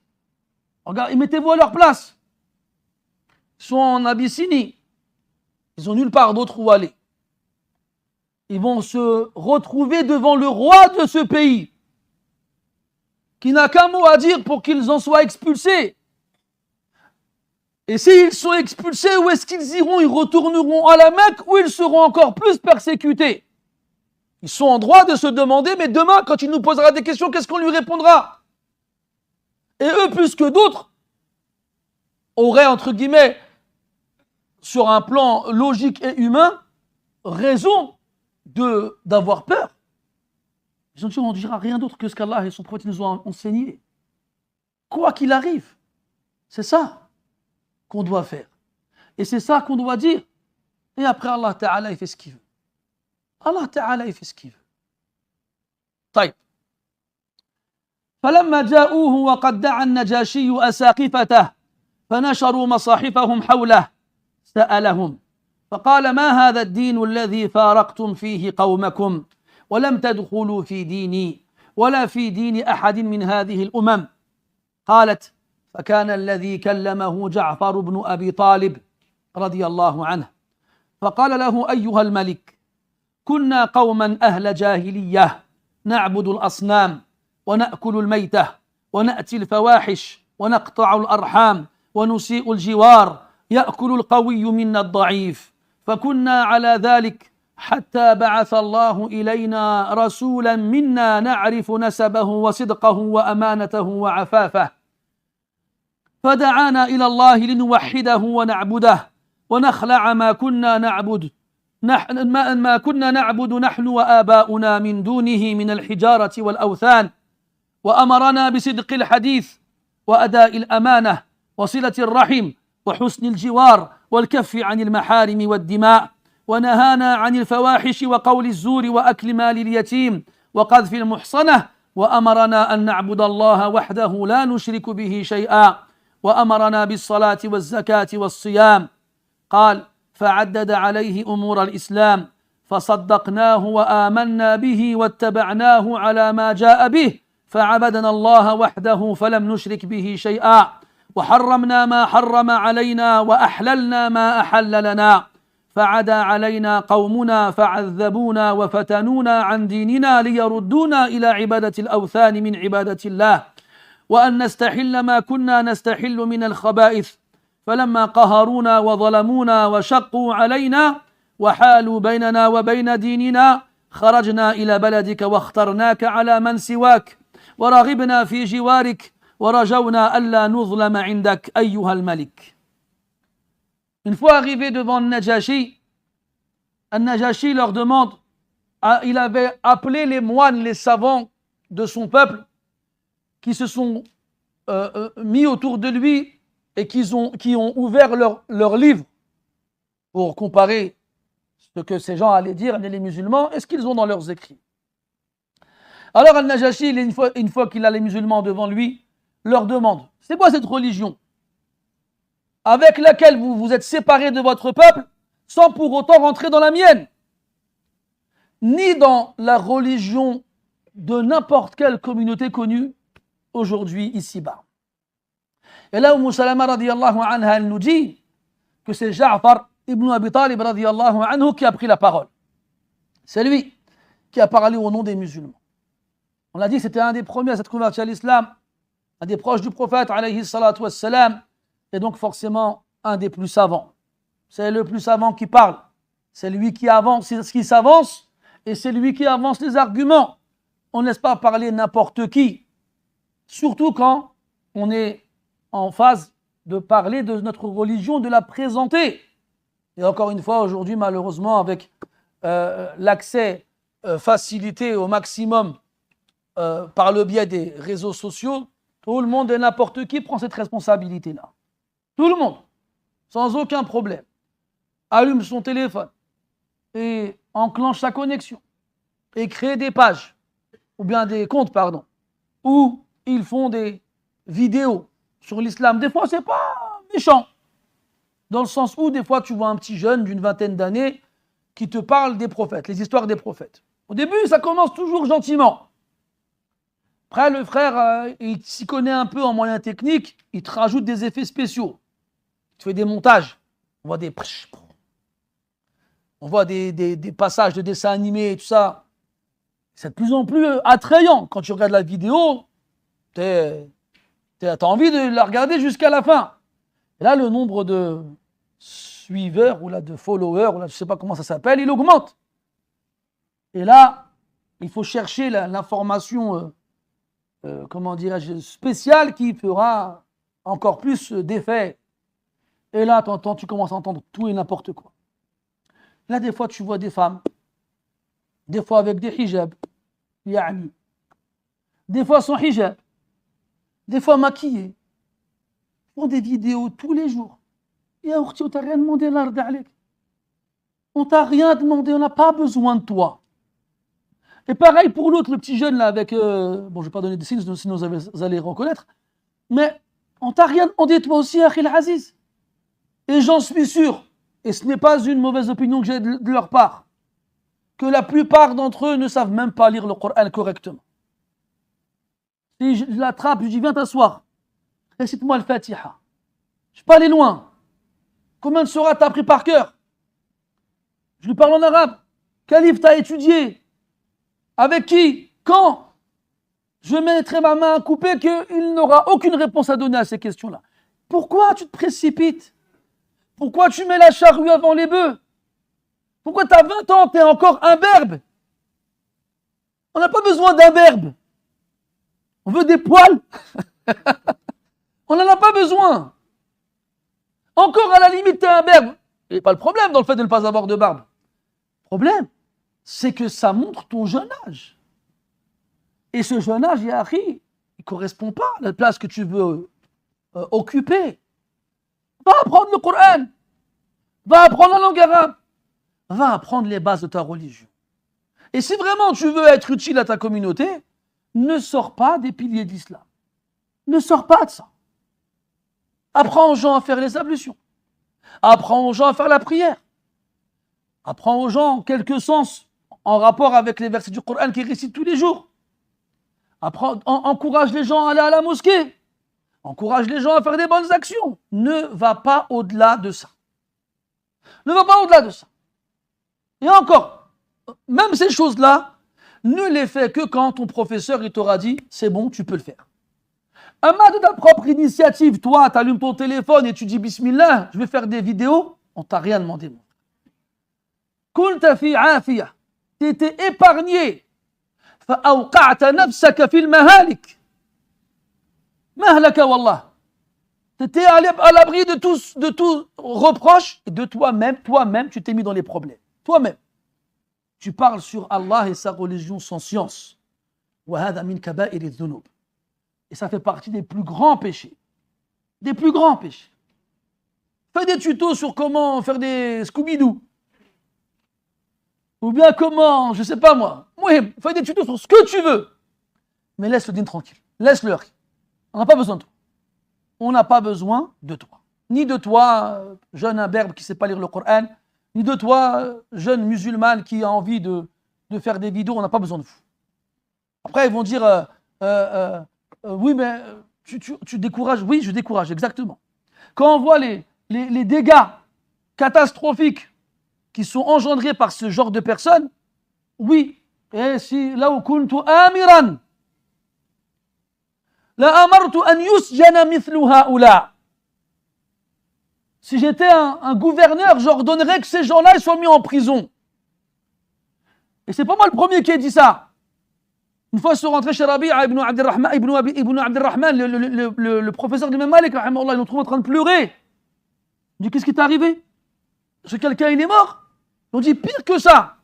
A: regarde, mettez-vous à leur place. Ils sont en Abyssinie. Ils n'ont nulle part d'autre où aller. Ils vont se retrouver devant le roi de ce pays, qui n'a qu'un mot à dire pour qu'ils en soient expulsés. Et s'ils sont expulsés, où est-ce qu'ils iront? Ils retourneront à la Mecque, où ils seront encore plus persécutés. Ils sont en droit de se demander, mais demain, quand il nous posera des questions, qu'est-ce qu'on lui répondra? Et eux, plus que d'autres, auraient, entre guillemets, sur un plan logique et humain, raison d'avoir peur. Ils ont dit, on ne dira rien d'autre que ce qu'Allah et son prophète nous ont enseigné. Quoi qu'il arrive, c'est ça qu'on doit faire. Et c'est ça qu'on doit dire. Et après, Allah Ta'ala, il fait ce qu'il veut. Allah Ta'ala, il fait ce qu'il veut. طيب. فلما جاءوه وقد دعا النجاشي أساقفته فنشروا مصاحفهم حوله سألهم فقال ما هذا الدين الذي فارقتم فيه قومكم ولم تدخلوا في ديني ولا في دين أحد من هذه الأمم قالت فكان الذي كلمه جعفر بن أبي طالب رضي الله عنه فقال له أيها الملك كنا قوما أهل جاهلية نعبد الأصنام ونأكل الميتة ونأتي الفواحش ونقطع الأرحام ونسيء الجوار يأكل القوي منا الضعيف فكنا على ذلك حتى بعث الله إلينا رسولا منا نعرف نسبه وصدقه وأمانته وعفافه فدعانا إلى الله لنوحده ونعبده ونخلع ما كنا نعبد نحن وآباؤنا من دونه من الحجارة والأوثان وأمرنا بصدق الحديث وأداء الأمانة وصلة الرحم وحسن الجوار والكف عن المحارم والدماء ونهانا عن الفواحش وقول الزور وأكل مال اليتيم وقذف المحصنة وأمرنا أن نعبد الله وحده لا نشرك به شيئا وأمرنا بالصلاة والزكاة والصيام قال فعدد عليه أمور الإسلام فصدقناه وآمنا به واتبعناه على ما جاء به فعبدنا الله وحده فلم نشرك به شيئا وحرمنا ما حرم علينا وأحللنا ما أحل لنا فعدا علينا قومنا فعذبونا وفتنونا عن ديننا ليردونا إلى عبادة الأوثان من عبادة الله وأن نستحل ما كنا نستحل من الخبائث فلما قهرونا وظلمونا وشقوا علينا وحالوا بيننا وبين ديننا خرجنا إلى بلدك واخترناك على من سواك ورغبنا في جوارك ورجونا ألا نظلم عندك أيها الملك. Une fois arrivé devant Najashi, Najashi leur demande, il avait appelé les moines, les savants de son peuple qui se sont mis autour de lui et qui ont ouvert leur livre pour comparer ce que ces gens allaient dire, les musulmans, et ce qu'ils ont dans leurs écrits. Alors Al-Najashi, une fois qu'il a les musulmans devant lui, leur demande, c'est quoi cette religion avec laquelle vous vous êtes séparés de votre peuple sans pour autant rentrer dans la mienne, ni dans la religion de n'importe quelle communauté connue aujourd'hui ici-bas. Et là, Umm Salama radiyallahu anha, elle nous dit que c'est Ja'far ibn Abi Talib radiyallahu anhu qui a pris la parole. C'est lui qui a parlé au nom des musulmans. On a dit que c'était un des premiers à s'être converti à l'islam, un des proches du prophète alayhi salatu wassalam, et donc forcément un des plus savants. C'est le plus savant qui parle. C'est lui qui avance, c'est ce qui s'avance, et c'est lui qui avance les arguments. On ne laisse pas parler n'importe qui, surtout quand on est en phase de parler de notre religion, de la présenter. Et encore une fois, aujourd'hui, malheureusement, avec l'accès facilité au maximum par le biais des réseaux sociaux, tout le monde et n'importe qui prend cette responsabilité-là. Tout le monde, sans aucun problème, allume son téléphone et enclenche sa connexion et crée des pages, ou bien des comptes, pardon, où ils font des vidéos sur l'islam. Des fois, c'est pas méchant, dans le sens où des fois, tu vois un petit jeune d'une vingtaine d'années qui te parle des prophètes, les histoires des prophètes. Au début, ça commence toujours gentiment. Après, le frère, il s'y connaît un peu en moyens techniques, il te rajoute des effets spéciaux. Il te fait des montages. On voit des passages de dessins animés et tout ça. C'est de plus en plus attrayant. Quand tu regardes la vidéo, t'as envie de la regarder jusqu'à la fin. Et là, le nombre de suiveurs ou là, de followers, ou là, je ne sais pas comment ça s'appelle, il augmente. Et là, il faut chercher l'information comment dirais-je, spéciale qui fera encore plus d'effet. Et là, tu commences à entendre tout et n'importe quoi. Là, des fois, tu vois des femmes, des fois avec des hijabs, yani. Des fois sans hijab, des fois maquillées, font des vidéos tous les jours. Et on t'a rien demandé, on t'a rien demandé, on n'a pas besoin de toi. Et pareil pour l'autre, le petit jeune là avec, bon je ne vais pas donner des signes, sinon vous allez reconnaître, mais on t'a rien demandé toi aussi, Akhil Aziz. Et j'en suis sûr, et ce n'est pas une mauvaise opinion que j'ai de leur part, que la plupart d'entre eux ne savent même pas lire le Coran correctement. Si je l'attrape, je dis viens t'asseoir, récite-moi le Fatiha. Je ne suis pas allé loin. Combien de sourates t'as appris par cœur? Je lui parle en arabe. Quel livre t'as étudié? Avec qui? Quand? Je mettrai ma main à couper qu'il n'aura aucune réponse à donner à ces questions-là. Pourquoi tu te précipites? Pourquoi tu mets la charrue avant les bœufs? Pourquoi tu as 20 ans, tu es encore imberbe? On n'a pas besoin d'imberbe. On veut des poils. On n'en a pas besoin. Encore à la limite, tu es imberbe. Il n'y a pas le problème dans le fait de ne pas avoir de barbe. Le problème, c'est que ça montre ton jeune âge. Et ce jeune âge, Yahri, il ne correspond pas à la place que tu veux occuper. Va apprendre le Coran. Va apprendre la langue arabe. Va apprendre les bases de ta religion. Et si vraiment tu veux être utile à ta communauté, ne sors pas des piliers de l'islam. Ne sors pas de ça. Apprends aux gens à faire les ablutions. Apprends aux gens à faire la prière. Apprends aux gens quelques sens en rapport avec les versets du Coran qu'ils récitent tous les jours. Encourage les gens à aller à la mosquée. Encourage les gens à faire des bonnes actions. Ne va pas au-delà de ça. Ne va pas au-delà de ça. Et encore, même ces choses-là, ne les fais que quand ton professeur il t'aura dit c'est bon, tu peux le faire. Amma de ta propre initiative, toi, tu allumes ton téléphone et tu dis Bismillah, je vais faire des vidéos, on t'a rien demandé. Kunta fi afiyah, t'étais épargné. فأوقعت نفسك في المهالك. مهلك والله. T'étais à l'abri de tout reproche et de toi-même, tu t'es mis dans les problèmes. Toi-même. Tu parles sur Allah et sa religion sans science. وهذا من كبائر الذنوب. Et ça fait partie des plus grands péchés. Des plus grands péchés. Fais des tutos sur comment faire des Scooby-Doo. Ou bien comment, je ne sais pas moi. Fais des tutos sur ce que tu veux. Mais laisse le din tranquille. Laisse-le. On n'a pas besoin de toi. On n'a pas besoin de toi. Ni de toi, jeune imberbe qui ne sait pas lire le Coran, ni de toi, jeune musulmane qui a envie de faire des vidéos, on n'a pas besoin de vous. Après, ils vont dire, oui, mais tu décourages. Oui, je décourage, exactement. Quand on voit les dégâts catastrophiques qui sont engendrés par ce genre de personnes, oui, et si là où kuntu amiran, la amartu an yusjana mithlu haula. Si j'étais un gouverneur, j'ordonnerais que ces gens-là soient mis en prison. Et c'est pas moi le premier qui a dit ça. Une fois, ils sont rentrés chez Rabi'a ibn Abdirrahman, le professeur d'Imam Malik, ils l'ont trouvé en train de pleurer. Il dit, qu'est-ce qui t'est arrivé? Est-ce que quelqu'un il est mort? Ils ont dit, pire que ça.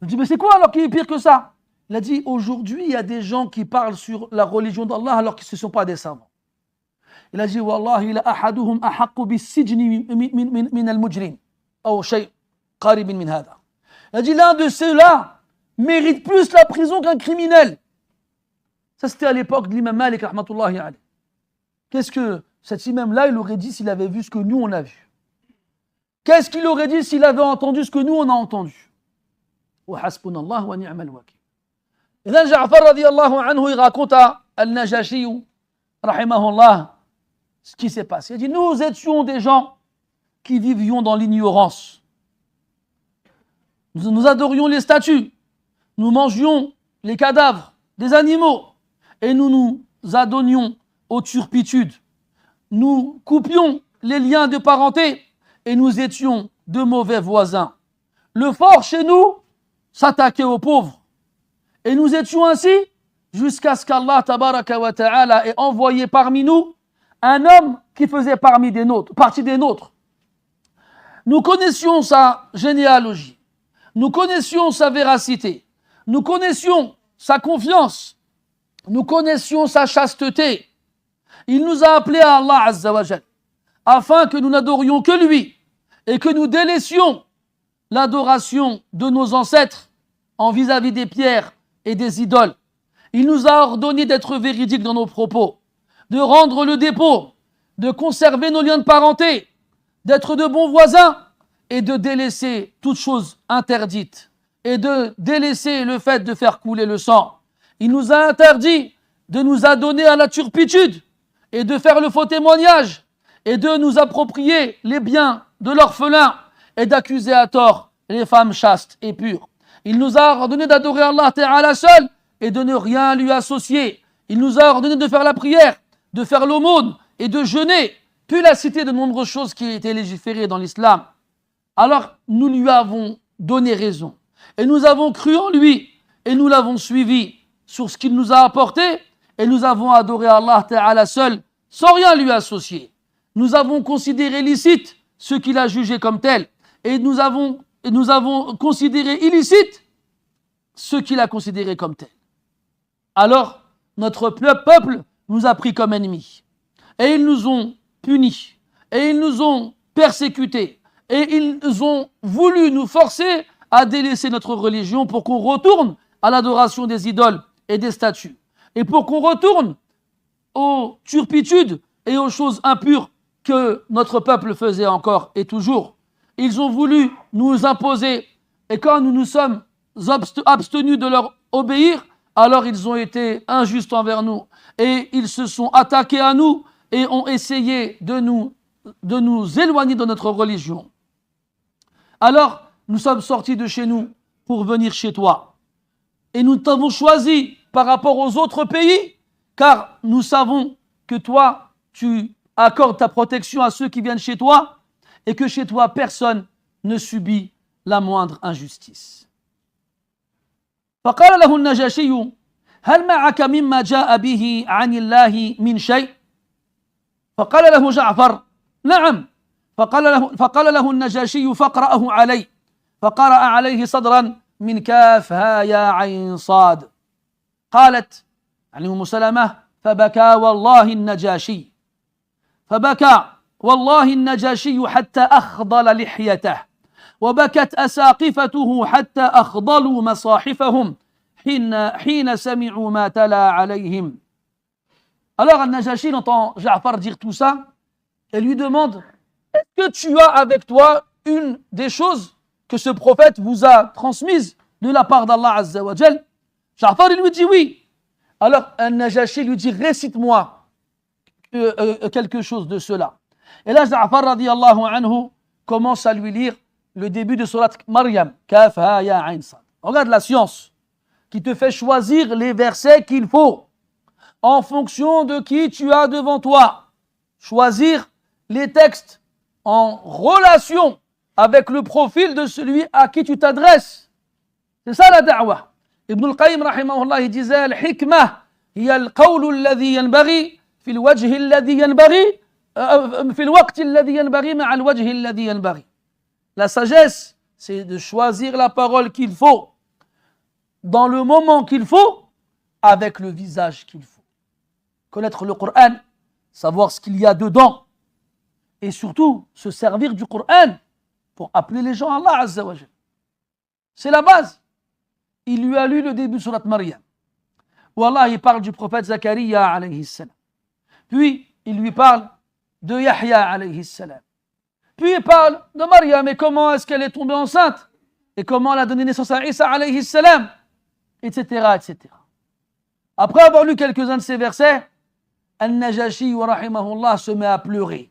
A: Il dit, mais c'est quoi alors qui est pire que ça? Il a dit, aujourd'hui, il y a des gens qui parlent sur la religion d'Allah alors qu'ils ne sont pas des savants. Il a dit, Wallahi, la ahaduhum ahaqqu bis-sijni min al-mujrim. Ou shay qaribin min hada. Il a dit, l'un de ceux-là mérite plus la prison qu'un criminel. Ça, c'était à l'époque de l'imam Malik, rahmatullahi alayh. Qu'est-ce que cet imam-là, il aurait dit s'il avait vu ce que nous, on a vu? Qu'est-ce qu'il aurait dit s'il avait entendu ce que nous, on a entendu? Wa hasbunallah wa ni'mal wakil. Et là, Ja'far, radiyallahu anhu, il raconte à Al-Najashi, rahimahullah, ce qui s'est passé. Il dit, nous étions des gens qui vivions dans l'ignorance. Nous adorions les statues. Nous mangions les cadavres des animaux. Et nous nous adonnions aux turpitudes. Nous coupions les liens de parenté et nous étions de mauvais voisins. Le fort chez nous s'attaquait aux pauvres. Et nous étions ainsi jusqu'à ce qu'Allah tabaraka wa ta'ala ait envoyé parmi nous un homme qui faisait partie des nôtres. Nous connaissions sa généalogie, nous connaissions sa véracité, nous connaissions sa confiance, nous connaissions sa chasteté. Il nous a appelés à Allah Azza wa Jal, afin que nous n'adorions que lui et que nous délaissions l'adoration de nos ancêtres en vis-à-vis des pierres et des idoles. Il nous a ordonné d'être véridiques dans nos propos, de rendre le dépôt, de conserver nos liens de parenté, d'être de bons voisins et de délaisser toute chose interdite et de délaisser le fait de faire couler le sang. Il nous a interdit de nous adonner à la turpitude et de faire le faux témoignage et de nous approprier les biens de l'orphelin et d'accuser à tort les femmes chastes et pures. Il nous a ordonné d'adorer Allah Ta'ala seul et de ne rien lui associer. Il nous a ordonné de faire la prière, de faire l'aumône et de jeûner, puis la cité de nombreuses choses qui étaient légiférées dans l'islam. Alors nous lui avons donné raison et nous avons cru en lui et nous l'avons suivi sur ce qu'il nous a apporté et nous avons adoré Allah Ta'ala seul sans rien lui associer. Nous avons considéré licite ce qu'il a jugé comme tel et nous avons considéré illicite ce qu'il a considéré comme tel. Alors, notre peuple nous a pris comme ennemis. Et ils nous ont punis. Et ils nous ont persécutés. Et ils ont voulu nous forcer à délaisser notre religion pour qu'on retourne à l'adoration des idoles et des statues. Et pour qu'on retourne aux turpitudes et aux choses impures que notre peuple faisait encore et toujours. Ils ont voulu nous imposer, et quand nous nous sommes abstenus de leur obéir, alors ils ont été injustes envers nous, et ils se sont attaqués à nous, et ont essayé de nous éloigner de notre religion. Alors, nous sommes sortis de chez nous pour venir chez toi. Et nous t'avons choisi par rapport aux autres pays, car nous savons que toi, tu accordes ta protection à ceux qui viennent chez toi, et que chez toi, personne ne subit la moindre injustice. فقال له النجاشي هل معك مما جاء به عن الله من شيء؟ فقال له جعفر نعم. فقال له النجاشي فاقرأه علي. فقرأ عليه صدرا من كاف ها يا عين صاد. قالت يعني أم سلمة فبكى والله النجاشي حتى أخضل لحيته وبكت أساقفته حتى أخضلوا مصاحفهم حين سمعوا ما تلا عليهم. Alors Al-Najashi entend Ja'far dire tout ça et lui demande, est-ce que tu as avec toi une des choses que ce prophète vous a transmises de la part d'Allah Azza wa Jal? Ja'far il lui dit oui. Alors Al-Najashi lui dit, récite-moi quelque chose de cela. Et là Ja'far radiyallahu anhu commence à lui lire le début de Surat Maryam. Kaf ha ya ayn sad. Regarde la science qui te fait choisir les versets qu'il faut en fonction de qui tu as devant toi. Choisir les textes en relation avec le profil de celui à qui tu t'adresses. C'est ça la da'wah. Ibn al-Qayyim rahimahullah il disait al-hikmah hiya al-qawlu alladhi yanbaghi fi al-wajhi alladhi yanbaghi fi al-waqti alladhi yanbaghi ma'a al-wajhi alladhi yanbaghi. La sagesse, c'est de choisir la parole qu'il faut dans le moment qu'il faut avec le visage qu'il faut. Connaître le Coran, savoir ce qu'il y a dedans et surtout se servir du Coran pour appeler les gens à Allah Azza wa Jal. C'est la base. Il lui a lu le début de Surat Maryam où Allah il parle du prophète Zakaria alayhi salam. Puis il lui parle de Yahya alayhi salam. Puis il parle de Maryam et comment est-ce qu'elle est tombée enceinte et comment elle a donné naissance à Isa alayhi salam, etc., etc. Après avoir lu quelques-uns de ces versets, Al-Najashi rahimahullah se met à pleurer.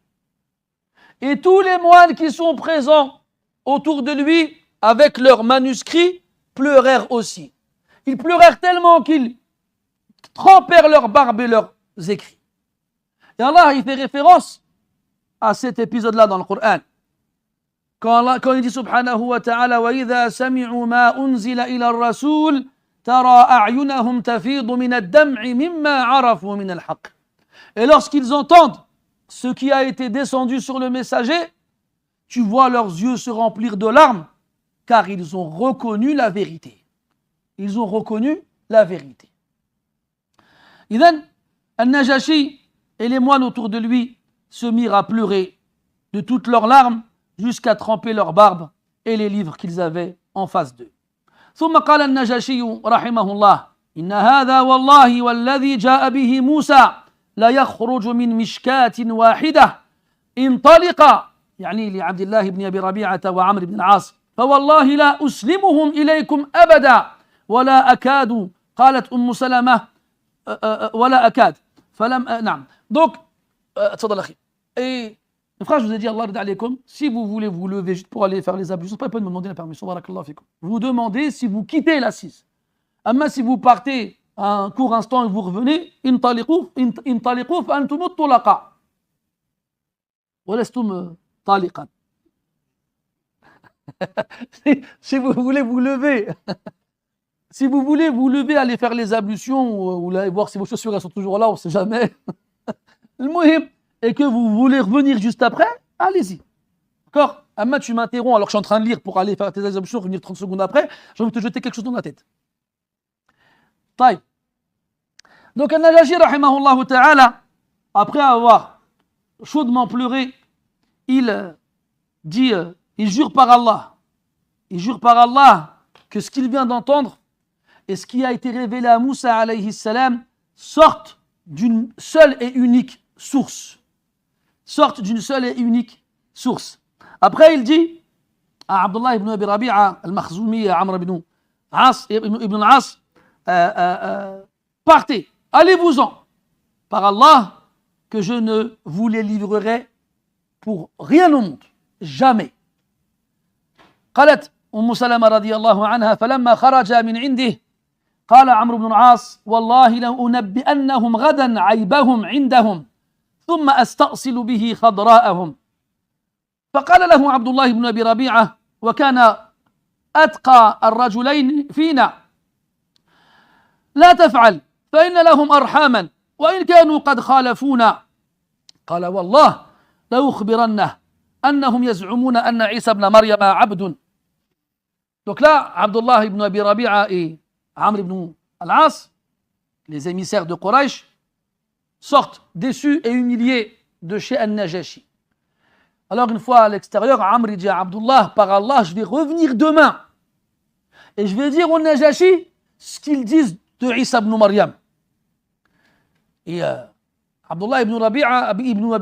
A: Et tous les moines qui sont présents autour de lui avec leurs manuscrits pleurèrent aussi. Ils pleurèrent tellement qu'ils trempèrent leurs barbes et leurs écrits. Et Allah il fait référence à cet épisode-là dans le Coran. Quand il dit subhanahu wa ta'ala وَإِذَا سَمِعُوا مَا أُنزِلَ إِلَى الرَّسُولِ تَرَى أَعْيُنَهُمْ تَفِيضُ مِنَ الدَّمْعِ مِمَّا عَرَفُوا مِنَ الْحَقِّ. Et lorsqu'ils entendent ce qui a été descendu sur le messager, tu vois leurs yeux se remplir de larmes, car ils ont reconnu la vérité. Ils ont reconnu la vérité. Idhan, Al-Najashi et les moines autour de lui se mirent à pleurer de toutes leurs larmes jusqu'à tremper leurs barbes et les livres qu'ils avaient en face d'eux. ثم قال النجاشي رحمه الله إن هذا والله والذي جاء به موسى لا يخرج من مشكاة واحدة انطلق يعني لعبد الله بن أبي ربيعة وعمر بن العاص فوالله لا أسلمهم إليكم أبدا ولا أكاد قالت أم سلمة ولا أكاد فلم نعم donc تفضل أخي. Et frère, je vous ai dit, Allah alaykum, si vous voulez vous lever juste pour aller faire les ablutions, pas de me demander la permission, barakallahu fikum. Vous demandez si vous quittez l'assise. Amma si vous partez un court instant et vous revenez, intaliqu fa antum tulaqa. Wa lastum taliqan. Si vous voulez vous lever, si vous voulez vous lever, aller faire les ablutions ou voir si vos chaussures elles sont toujours là, on ne sait jamais. Le muhim, et que vous voulez revenir juste après, allez-y. D'accord? Amma, tu m'interromps alors que je suis en train de lire pour aller faire tes ablutions, revenir 30 secondes après, j'ai envie de te jeter quelque chose dans la tête. Taïb. Donc, Al-Najashi, rahimahullah ta'ala, après avoir chaudement pleuré, il dit, il jure par Allah que ce qu'il vient d'entendre et ce qui a été révélé à Moussa alayhi salam sortent d'une seule et unique source. Après, il dit à Abdullah ibn Abi Rabi'a al-Makhzoumi, à Amr ibn al-As, partez, allez-vous-en, par Allah, que je ne vous les livrerai pour rien au monde, jamais. قالت أم سلمة رضي الله عنها فلما خرج من عنده قال عمرو بن العاص والله لأنبئنهم غدا عيبهم عندهم ثم أستأصل به خضراءهم. فقال له عبد الله بن أبي ربيعة وكان أتقى الرجلين فينا لا تفعل فإن لهم أرحاما وإن كانوا قد خالفونا. قال والله لأخبرنه أنهم يزعمون أن عيسى بن مريم عبد. Donc là, Abdullah ibn Abi Rabi'a et Amr ibn al-As, les émissaires de Quraysh, sortent déçus et humiliés de chez Al-Najashi. Alors une fois à l'extérieur, Amr dit à Abdullah, par Allah, je vais revenir demain et je vais dire au Najashi ce qu'ils disent de Isa ibn Maryam. Et Abdullah ibn Abi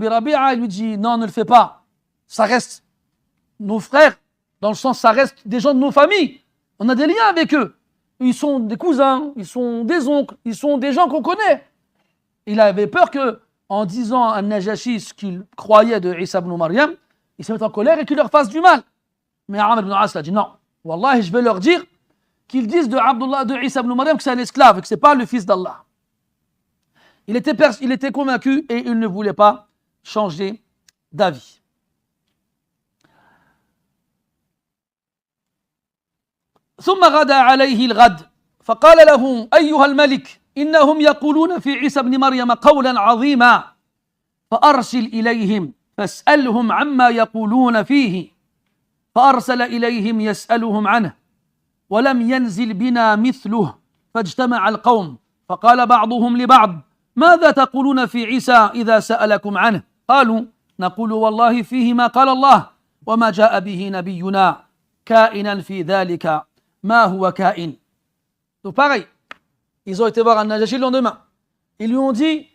A: Rabi'a, il lui dit non, ne le fais pas. Ça reste nos frères, dans le sens, ça reste des gens de nos familles. On a des liens avec eux. Ils sont des cousins, ils sont des oncles, ils sont des gens qu'on connaît. Il avait peur que, en disant à Najashi ce qu'il croyait de Isa ibn Maryam, il se mette en colère et qu'il leur fasse du mal. Mais Amr ibn As a dit non. Wallahi, je vais leur dire qu'ils disent de Isa ibn Maryam que c'est un esclave et que ce n'est pas le fils d'Allah. Il était convaincu et il ne voulait pas changer d'avis. ثم غدا عليه الغد فقال له أيها الملك إنهم يقولون في عيسى بن مريم قولا عظيما فأرسل إليهم فاسألهم عما يقولون فيه فأرسل إليهم يسألهم عنه ولم ينزل بنا مثله فاجتمع القوم فقال بعضهم لبعض ماذا تقولون في عيسى إذا سألكم عنه قالوا نقول والله فيه ما قال الله وما جاء به نبينا كائنا في ذلك ما هو كائن. Donc pareil, ils ont été voir An-Najashi le lendemain. Ils lui ont dit,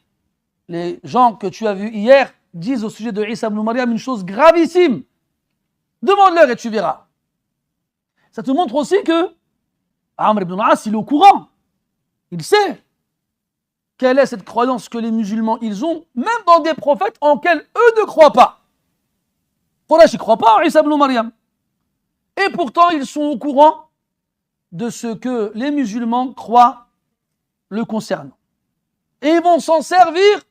A: les gens que tu as vus hier disent au sujet de Isa ibn Maryam une chose gravissime. Demande-leur et tu verras. Ça te montre aussi que Amr ibn al-As, il est au courant. Il sait quelle est cette croyance que les musulmans ils ont, même dans des prophètes en quels eux ne croient pas. Quraysh ne croient pas en Isa ibn Maryam. Et pourtant, ils sont au courant de ce que les musulmans croient le concernant. Et ils vont s'en servir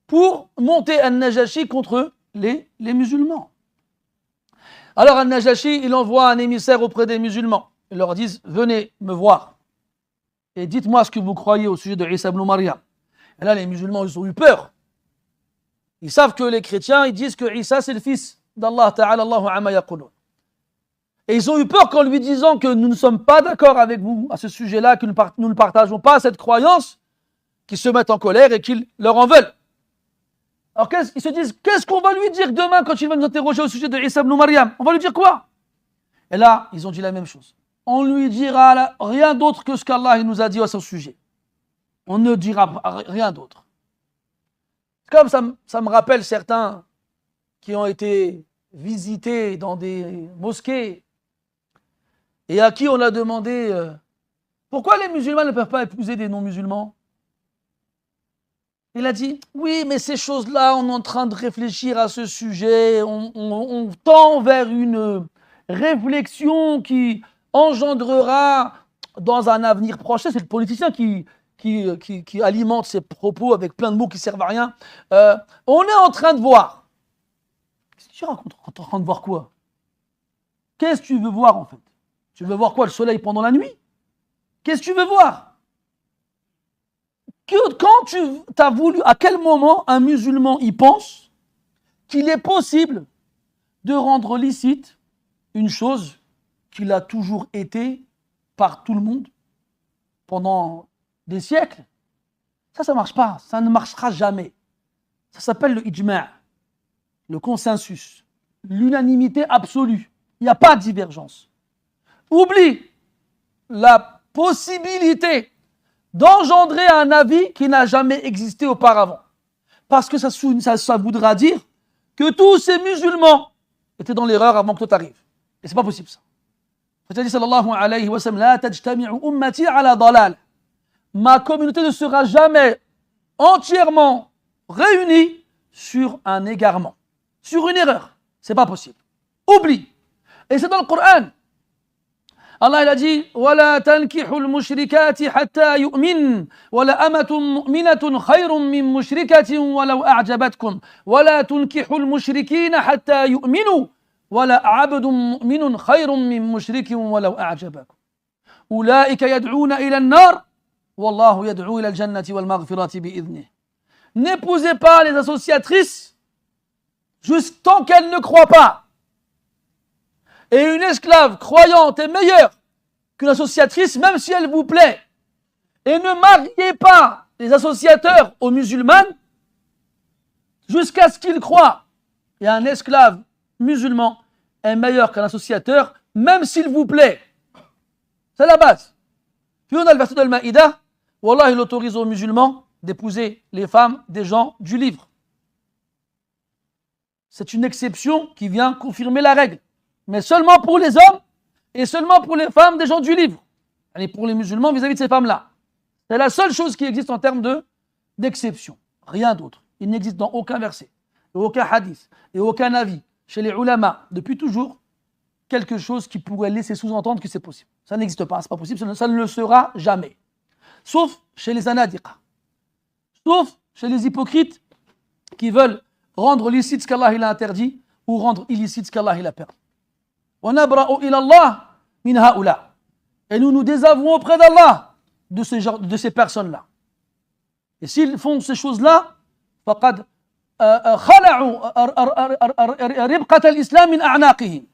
A: pour monter An-Najashi contre les musulmans. Alors An-Najashi, il envoie un émissaire auprès des musulmans. Ils leur disent, venez me voir et dites-moi ce que vous croyez au sujet de Isa ibn Maryam. Et là, les musulmans, ils ont eu peur. Ils savent que les chrétiens, ils disent que Isa, c'est le fils d'Allah Ta'ala, Allahu amma yaqulun. Et ils ont eu peur qu'en lui disant que nous ne sommes pas d'accord avec vous à ce sujet-là, que nous ne partageons pas cette croyance, qu'ils se mettent en colère et qu'ils leur en veulent. Alors ils se disent, qu'est-ce qu'on va lui dire demain quand il va nous interroger au sujet de Isa ibn Maryam? On va lui dire quoi? Et là, ils ont dit la même chose. On lui dira rien d'autre que ce qu'Allah nous a dit à son sujet. On ne dira rien d'autre. Comme ça me rappelle certains qui ont été visités dans des mosquées et à qui on a demandé pourquoi les musulmans ne peuvent pas épouser des non-musulmans. Il a dit, oui, mais ces choses-là, on est en train de réfléchir à ce sujet, on tend vers une réflexion qui engendrera dans un avenir proche. C'est le politicien qui alimente ses propos avec plein de mots qui ne servent à rien. On est en train de voir. Qu'est-ce que tu racontes? On est en train de voir quoi? Qu'est-ce que tu veux voir en fait? Tu veux voir quoi? Le soleil pendant la nuit? Qu'est-ce que tu veux voir? Quand tu as voulu, à quel moment un musulman y pense qu'il est possible de rendre licite une chose qu'il a toujours été par tout le monde pendant des siècles? Ça ne marche pas, ça ne marchera jamais. Ça s'appelle le ijma', le consensus, l'unanimité absolue. Il n'y a pas de divergence. Oublie la possibilité d'engendrer un avis qui n'a jamais existé auparavant. Parce que ça voudra dire que tous ces musulmans étaient dans l'erreur avant que toi t'arrives. Et c'est pas possible ça. Le prophète dit sallallahu alayhi wa sallam, la tajtami'u ummati ala dalal. Ma communauté ne sera jamais entièrement réunie sur un égarement, sur une erreur. C'est pas possible. Oublie. Et c'est dans le Coran. Allah il a dit ولا تنكحوا المشركات حتى يؤمن ولا أمة مؤمنة خير من مشركة ولو أعجبتكم ولا تنكحوا المشركين حتى يؤمنوا ولا عبد مؤمن خير من مشرك ولو أعجبكم أولئك يدعون إلى النار والله يدعو إلى الجنة والمغفرة بإذنه. N'épousez pas les associatrices juste tant qu'elles ne croient pas. Et une esclave croyante est meilleure qu'une associatrice, même si elle vous plaît. Et ne mariez pas les associateurs aux musulmanes jusqu'à ce qu'ils croient. Et un esclave musulman est meilleur qu'un associateur, même s'il vous plaît. C'est la base. Puis on a le verset de Al-Ma'idah, où Allah il autorise aux musulmans d'épouser les femmes des gens du livre. C'est une exception qui vient confirmer la règle, mais seulement pour les hommes et seulement pour les femmes des gens du livre, et pour les musulmans vis-à-vis de ces femmes-là. C'est la seule chose qui existe en termes d'exception, rien d'autre. Il n'existe dans aucun verset, et aucun hadith, et aucun avis, chez les ulama, depuis toujours, quelque chose qui pourrait laisser sous-entendre que c'est possible. Ça n'existe pas, c'est pas possible, ça ne le sera jamais. Sauf chez les anadiqa, sauf chez les hypocrites qui veulent rendre licite ce qu'Allah a interdit ou rendre illicite ce qu'Allah a permis. Et nous nous désavouons auprès d'Allah de ces personnes-là. Et s'ils font ces choses-là, فقد خلعوا ربقة الإسلام من أعناقهم.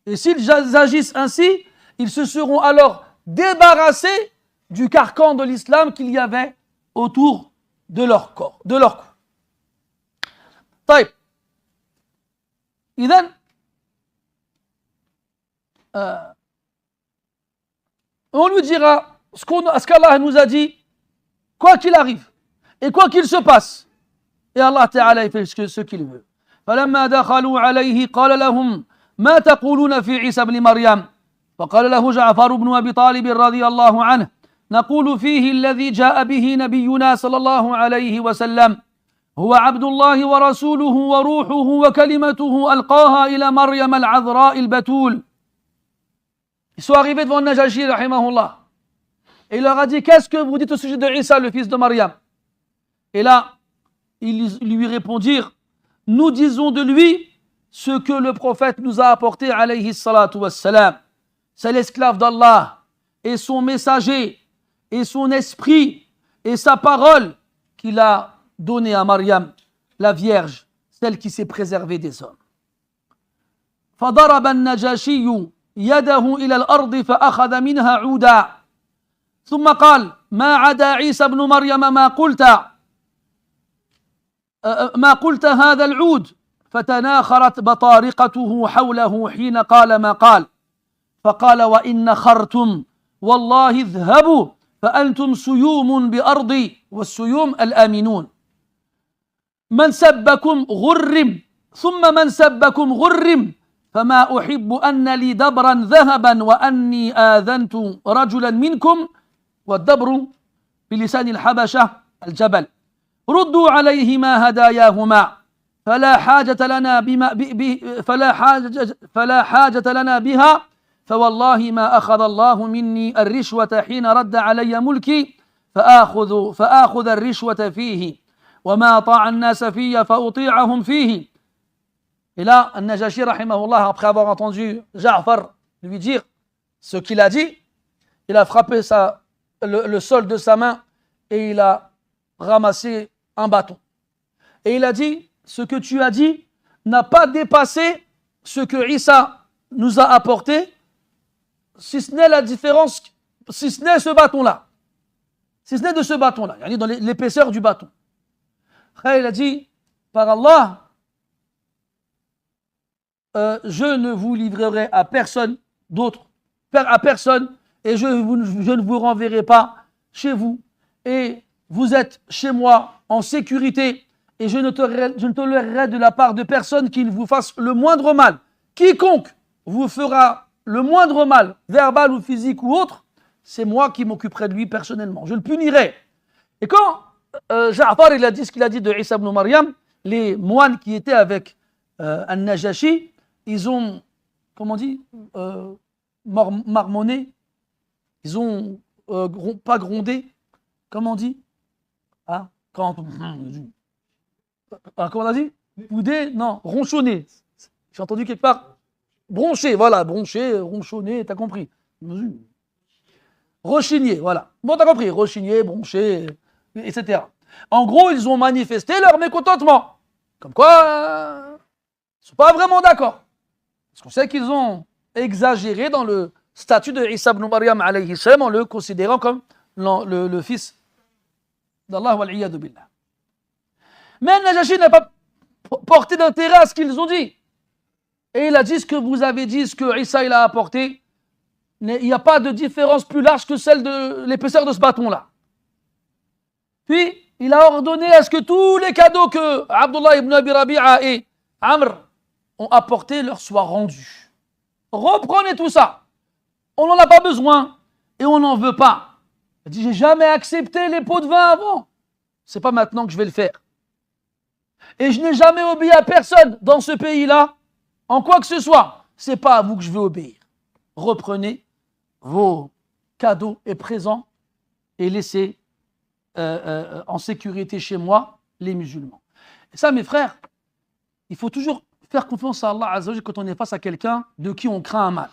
A: Et s'ils agissent ainsi, ils se seront alors débarrassés du carcan de l'islam qu'il y avait autour de leur corps, de leur cou. طيب. إذن on lui dira ce qu'Allah nous a dit, quoi qu'il arrive et quoi qu'il se passe. Et Allah Ta'ala fait ce qu'il veut. فلما دخلوا عليه قال لهم ما تقولون في عيسى بن مريم فقال له جعفر بن أبي طالب رضي الله عنه نقول فيه الذي جاء به نبينا صلى الله عليه وسلم هو عبد الله ورسوله وروحه وكلمته ألقاها إلى مريم العذراء البتول. Ils sont arrivés devant Najashi, rahimahullah, et il leur a dit, qu'est-ce que vous dites au sujet de Isa, le fils de Maryam? Et là, ils lui répondirent, nous disons de lui ce que le prophète nous a apporté, alayhi salatu wassalam. C'est l'esclave d'Allah, et son messager, et son esprit, et sa parole qu'il a donné à Maryam, la Vierge, celle qui s'est préservée des hommes. فضرب النجاشي يده إلى الأرض فأخذ منها عودا ثم قال ما عدا عيسى بن مريم ما قلت هذا العود فتناخرت بطارقته حوله حين قال ما قال فقال وإن خرتم والله اذهبوا فأنتم سيوم بأرضي والسيوم الآمنون من سبكم غرم ثم من سبكم غرم فما أحب أن لي دبرا ذهبا وأني آذنت رجلا منكم والدبر بلسان الحبشة الجبل ردوا عليهما هداياهما فلا حاجة لنا بها فوالله ما أخذ الله مني الرشوة حين رد علي ملكي فآخذ الرشوة فيه وما طاع الناس في فأطيعهم فيه. Et là, An-Najashi, rahimahullah, après avoir entendu Ja'far lui dire ce qu'il a dit, il a frappé le sol de sa main et il a ramassé un bâton. Et il a dit, ce que tu as dit n'a pas dépassé ce que Isa nous a apporté, si ce n'est la différence, si ce n'est ce bâton-là. Si ce n'est de ce bâton-là, dans l'épaisseur du bâton. Après, il a dit, par Allah, je ne vous livrerai à personne d'autre, à personne, et je ne vous renverrai pas chez vous, et vous êtes chez moi en sécurité, et je ne tolérerai de la part de personne qui ne vous fasse le moindre mal. Quiconque vous fera le moindre mal, verbal ou physique ou autre, c'est moi qui m'occuperai de lui personnellement, je le punirai. Et quand Ja'far il a dit ce qu'il a dit de Isa ibn Maryam, les moines qui étaient avec An-Najashi, ils ont, comment on dit, marmonné, ils ont pas grondé, comment on dit, comment on a dit, boudé, non, ronchonné, j'ai entendu quelque part, bronché, voilà, bronché, ronchonné, t'as compris, rechigné, voilà, bon t'as compris, rechigné, bronché, etc. En gros, ils ont manifesté leur mécontentement, comme quoi, ils ne sont pas vraiment d'accord. Parce qu'on sait qu'ils ont exagéré dans le statut de Isa ibn Maryam alayhi salam en le considérant comme le fils d'Allah wal iyadu billah. Mais Najashi n'a pas porté d'intérêt à ce qu'ils ont dit. Et il a dit ce que vous avez dit, ce que Isa il a apporté. Il n'y a pas de différence plus large que celle de l'épaisseur de ce bâton-là. Puis, il a ordonné à ce que tous les cadeaux que Abdullah ibn Abi Rabi'a et Amr ont apportés leur soient rendus. Reprenez tout ça. On n'en a pas besoin et on n'en veut pas. Il dit, j'ai jamais accepté les pots de vin avant. C'est pas maintenant que je vais le faire. Et je n'ai jamais obéi à personne dans ce pays-là, en quoi que ce soit. C'est pas à vous que je vais obéir. Reprenez vos cadeaux et présents et laissez en sécurité chez moi les musulmans. Et ça, mes frères, il faut toujours faire confiance à Allah Azza wa Jalla quand on est face à quelqu'un de qui on craint un mal.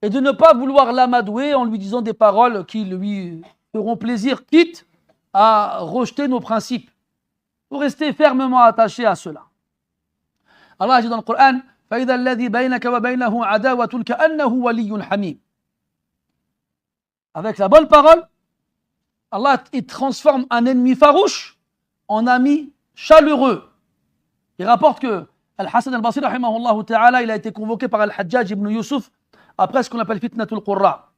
A: Et de ne pas vouloir l'amadouer en lui disant des paroles qui lui feront plaisir, quitte à rejeter nos principes. Il faut rester fermement attaché à cela. Allah dit dans le Coran, فَإِذَا الَّذِي بَيْنَكَ وَبَيْنَهُ عَدَاوَةٌ كَأَنَّهُ وَلِيٌّ حَمِيمٌ. Avec la bonne parole, Allah il transforme un ennemi farouche en ami chaleureux. Il rapporte que Al-Hassan al-Basri, rahimahullah ta'ala, il a été convoqué par Al-Hajjaj ibn Yusuf après ce qu'on appelle Fitnatul Qurra,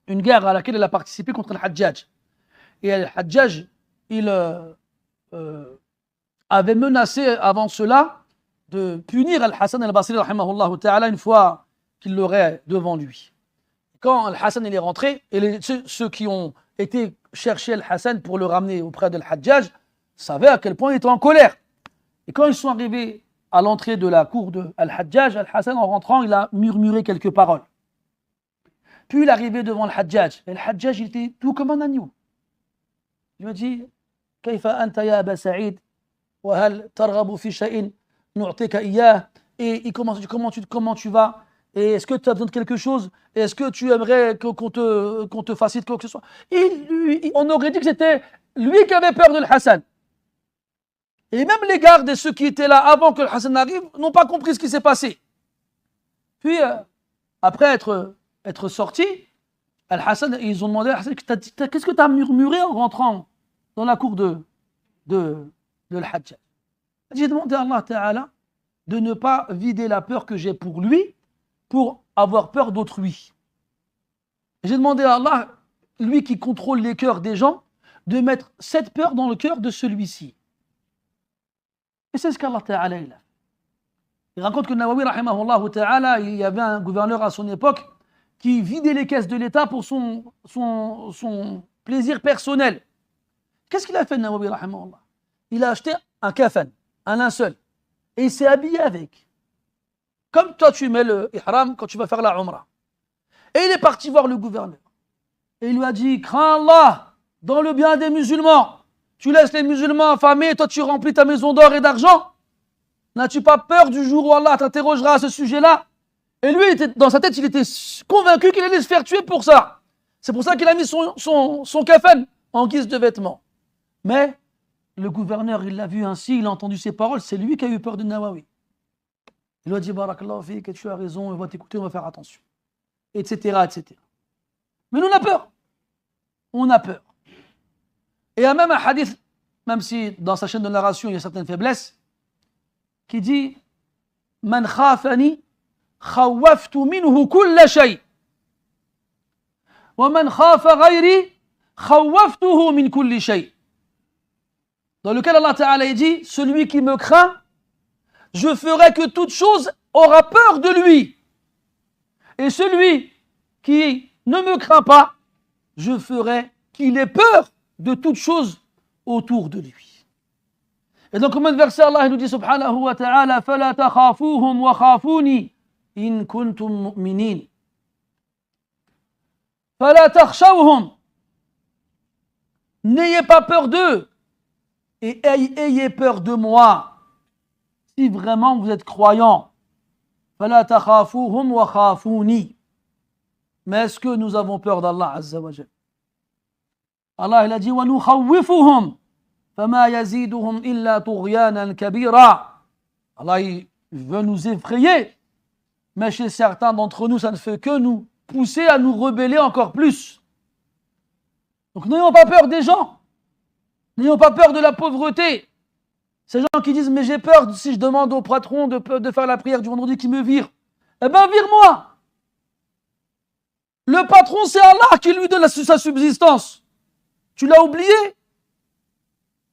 A: une guerre à laquelle il a participé contre Al-Hajjaj. Et Al-Hajjaj, il avait menacé avant cela de punir Al-Hassan al-Basri, rahimahullah ta'ala, une fois qu'il l'aurait devant lui. Quand Al-Hassan il est rentré, et ceux qui ont été chercher Al-Hassan pour le ramener auprès de Al-Hajjaj savaient à quel point il était en colère. Et quand ils sont arrivés à l'entrée de la cour de Al-Hajjaj, Al-Hassan, en rentrant, il a murmuré quelques paroles. Puis il est arrivé devant Al-Hajjaj. Et Al-Hajjaj, il était tout comme un agneau. Il lui a dit, كيف أنت يا أبا سعيد وهل ترغب في شيء نعطيك إياه. Et il commence, comment tu vas? Et est-ce que tu as besoin de quelque chose? Et est-ce que tu aimerais qu'on te facilite quoi que ce soit? On aurait dit que c'était lui qui avait peur de Hassan. Et même les gardes et ceux qui étaient là avant que Hassan arrive n'ont pas compris ce qui s'est passé. Puis, après être sorti, Al-Hassan, ils ont demandé à Hassan, qu'est-ce que tu as murmuré en rentrant dans la cour de l'Hajjaj? J'ai demandé à Allah Ta'ala de ne pas vider la peur que j'ai pour lui pour avoir peur d'autrui. J'ai demandé à Allah, lui qui contrôle les cœurs des gens, de mettre cette peur dans le cœur de celui-ci. Et c'est ce qu'Allah Ta'ala il a. Il raconte que Nawawi, rahimahullah ta'ala, il y avait un gouverneur à son époque qui vidait les caisses de l'État pour son plaisir personnel. Qu'est-ce qu'il a fait, Nawawi, rahimahullah? Il a acheté un kafan, un linceul, et il s'est habillé avec. Comme toi, tu mets le ihram quand tu vas faire la umrah. Et il est parti voir le gouverneur. Et il lui a dit, crains Allah dans le bien des musulmans. Tu laisses les musulmans affamés et toi tu remplis ta maison d'or et d'argent. N'as-tu pas peur du jour où Allah t'interrogera à ce sujet-là? Et lui, dans sa tête, il était convaincu qu'il allait se faire tuer pour ça. C'est pour ça qu'il a mis son kafan en guise de vêtement. Mais le gouverneur, il l'a vu ainsi, il a entendu ses paroles, c'est lui qui a eu peur de Nawawi. Il lui a dit, Barakallahu fik, tu as raison, on va t'écouter, on va faire attention. Etc., etc. Mais nous, on a peur. On a peur. Et il y a même un hadith, même si dans sa chaîne de narration il y a certaines faiblesses, qui dit Man khafani khawaftu minhu kulla shay. Wa man khafa ghayri khawaftuhu min kulli shay. Dans lequel Allah Ta'ala dit celui qui me craint, je ferai que toute chose aura peur de lui. Et celui qui ne me craint pas, je ferai qu'il ait peur de toutes choses autour de lui. Et donc, comme un verset, Allah nous dit subhanahu wa ta'ala فَلَا تَخَافُوهُمْ وَخَافُونِي إِن كُنْتُمْ مُؤْمِنِينَ فَلَا تَخْشَوْهُمْ. N'ayez pas peur d'eux et ayez peur de moi si vraiment vous êtes croyants. فَلَا تَخَافُوهُمْ وَخَافُونِي. Mais est-ce que nous avons peur d'Allah Azza wa Jalla? Allah il a dit وَنُخَوِّفُهُمْ فَمَا يَزِيدُهُمْ إِلَّا طُغْيَانًا كَبِيرًا. Allah il veut nous effrayer, mais chez certains d'entre nous, ça ne fait que nous pousser à nous rebeller encore plus. Donc n'ayons pas peur des gens, n'ayons pas peur de la pauvreté. Ces gens qui disent mais j'ai peur si je demande au patron de faire la prière du vendredi qui me vire. Eh ben vire-moi. Le patron c'est Allah qui lui donne sa subsistance. Tu l'as oublié?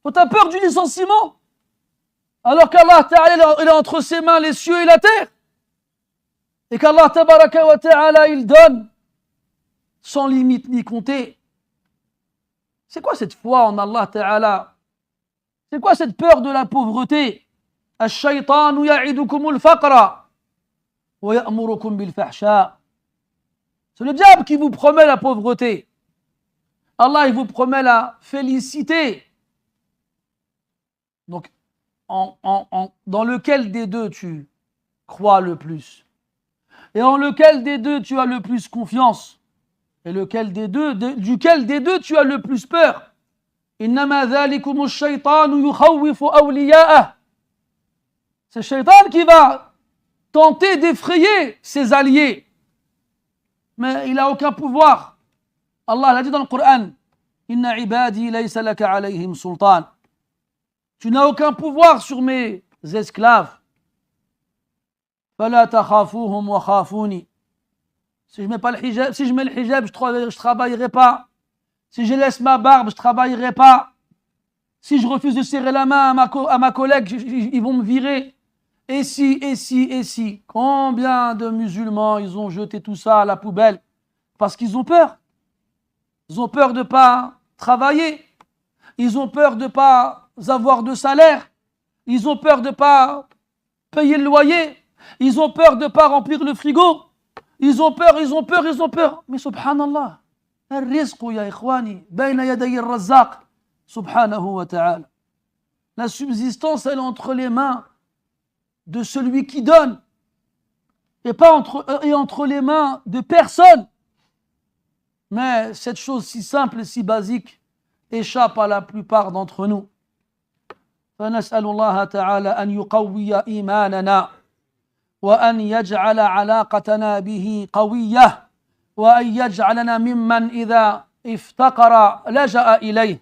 A: Faut avoir peur du licenciement. Alors qu'Allah Ta'ala, il a entre ses mains les cieux et la terre. Et qu'Allah Tabaraka wa Ta'ala, il donne sans limite ni compter. C'est quoi cette foi en Allah Ta'ala? C'est quoi cette peur de la pauvreté? Ash-shaytanu ya'idukumul faqra wa ya'murukum bil fahsha. C'est le diable qui vous promet la pauvreté. Allah, il vous promet la félicité. Donc, dans lequel des deux tu crois le plus? Et en lequel des deux tu as le plus confiance? Et duquel des deux tu as le plus peur? Innama dhalikum ash-shaytanu yukhawwifu awliya'ah. C'est le shaytan qui va tenter d'effrayer ses alliés. Mais il n'a aucun pouvoir. Allah l'a dit dans le Coran, Inna ibadi laysa laka alayhim sultan. Tu n'as aucun pouvoir sur mes esclaves. Fala takhafuhum wa khafuni. Si je mets le hijab, je travaillerai pas. Si je laisse ma barbe, je travaillerai pas. Si je refuse de serrer la main à ma collègue, ils vont me virer. Et si. Combien de musulmans, ils ont jeté tout ça à la poubelle? Parce qu'ils ont peur. Ils ont peur de ne pas travailler. Ils ont peur de ne pas avoir de salaire. Ils ont peur de ne pas payer le loyer. Ils ont peur de ne pas remplir le frigo. Ils ont peur. Mais subhanallah, الرزق يا إخواني بين يدي الرزاق سبحانه وتعالى. La subsistance, elle est entre les mains de celui qui donne et pas entre les mains de personne. Mais cette chose si simple et si basique échappe à la plupart d'entre nous. فنسأل الله تعالى أن يقوي إيماننا وأن يجعل علاقتنا به قوية وأن يجعلنا ممن إذا افتقر لجأ إليه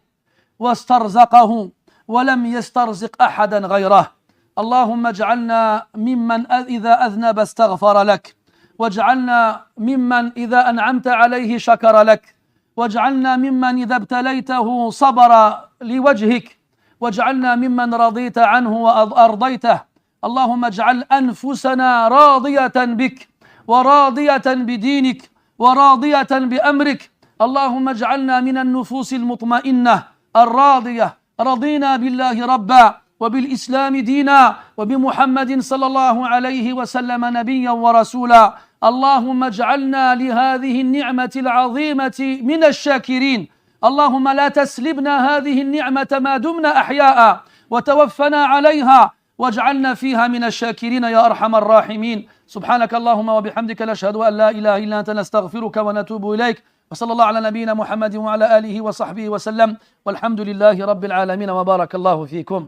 A: واسترزقه ولم يسترزق أحدا غيره. اللهم اجعلنا ممن إذا أذنب استغفر لك، واجعلنا ممن إذا أنعمت عليه شكر لك، واجعلنا ممن إذا ابتليته صبر لوجهك، واجعلنا ممن رضيت عنه وأرضيته. اللهم اجعل أنفسنا راضية بك وراضية بدينك وراضية بأمرك. اللهم اجعلنا من النفوس المطمئنة الراضية، رضينا بالله ربا وبالإسلام دينا وبمحمد صلى الله عليه وسلم نبيا ورسولا. اللهم اجعلنا لهذه النعمة العظيمة من الشاكرين. اللهم لا تسلبنا هذه النعمة ما دمنا أحياء وتوفنا عليها واجعلنا فيها من الشاكرين يا أرحم الراحمين. سبحانك اللهم وبحمدك نشهد أن لا إله إلا أنت نستغفرك ونتوب إليك. وصلى الله على نبينا محمد وعلى آله وصحبه وسلم والحمد لله رب العالمين وبارك الله فيكم.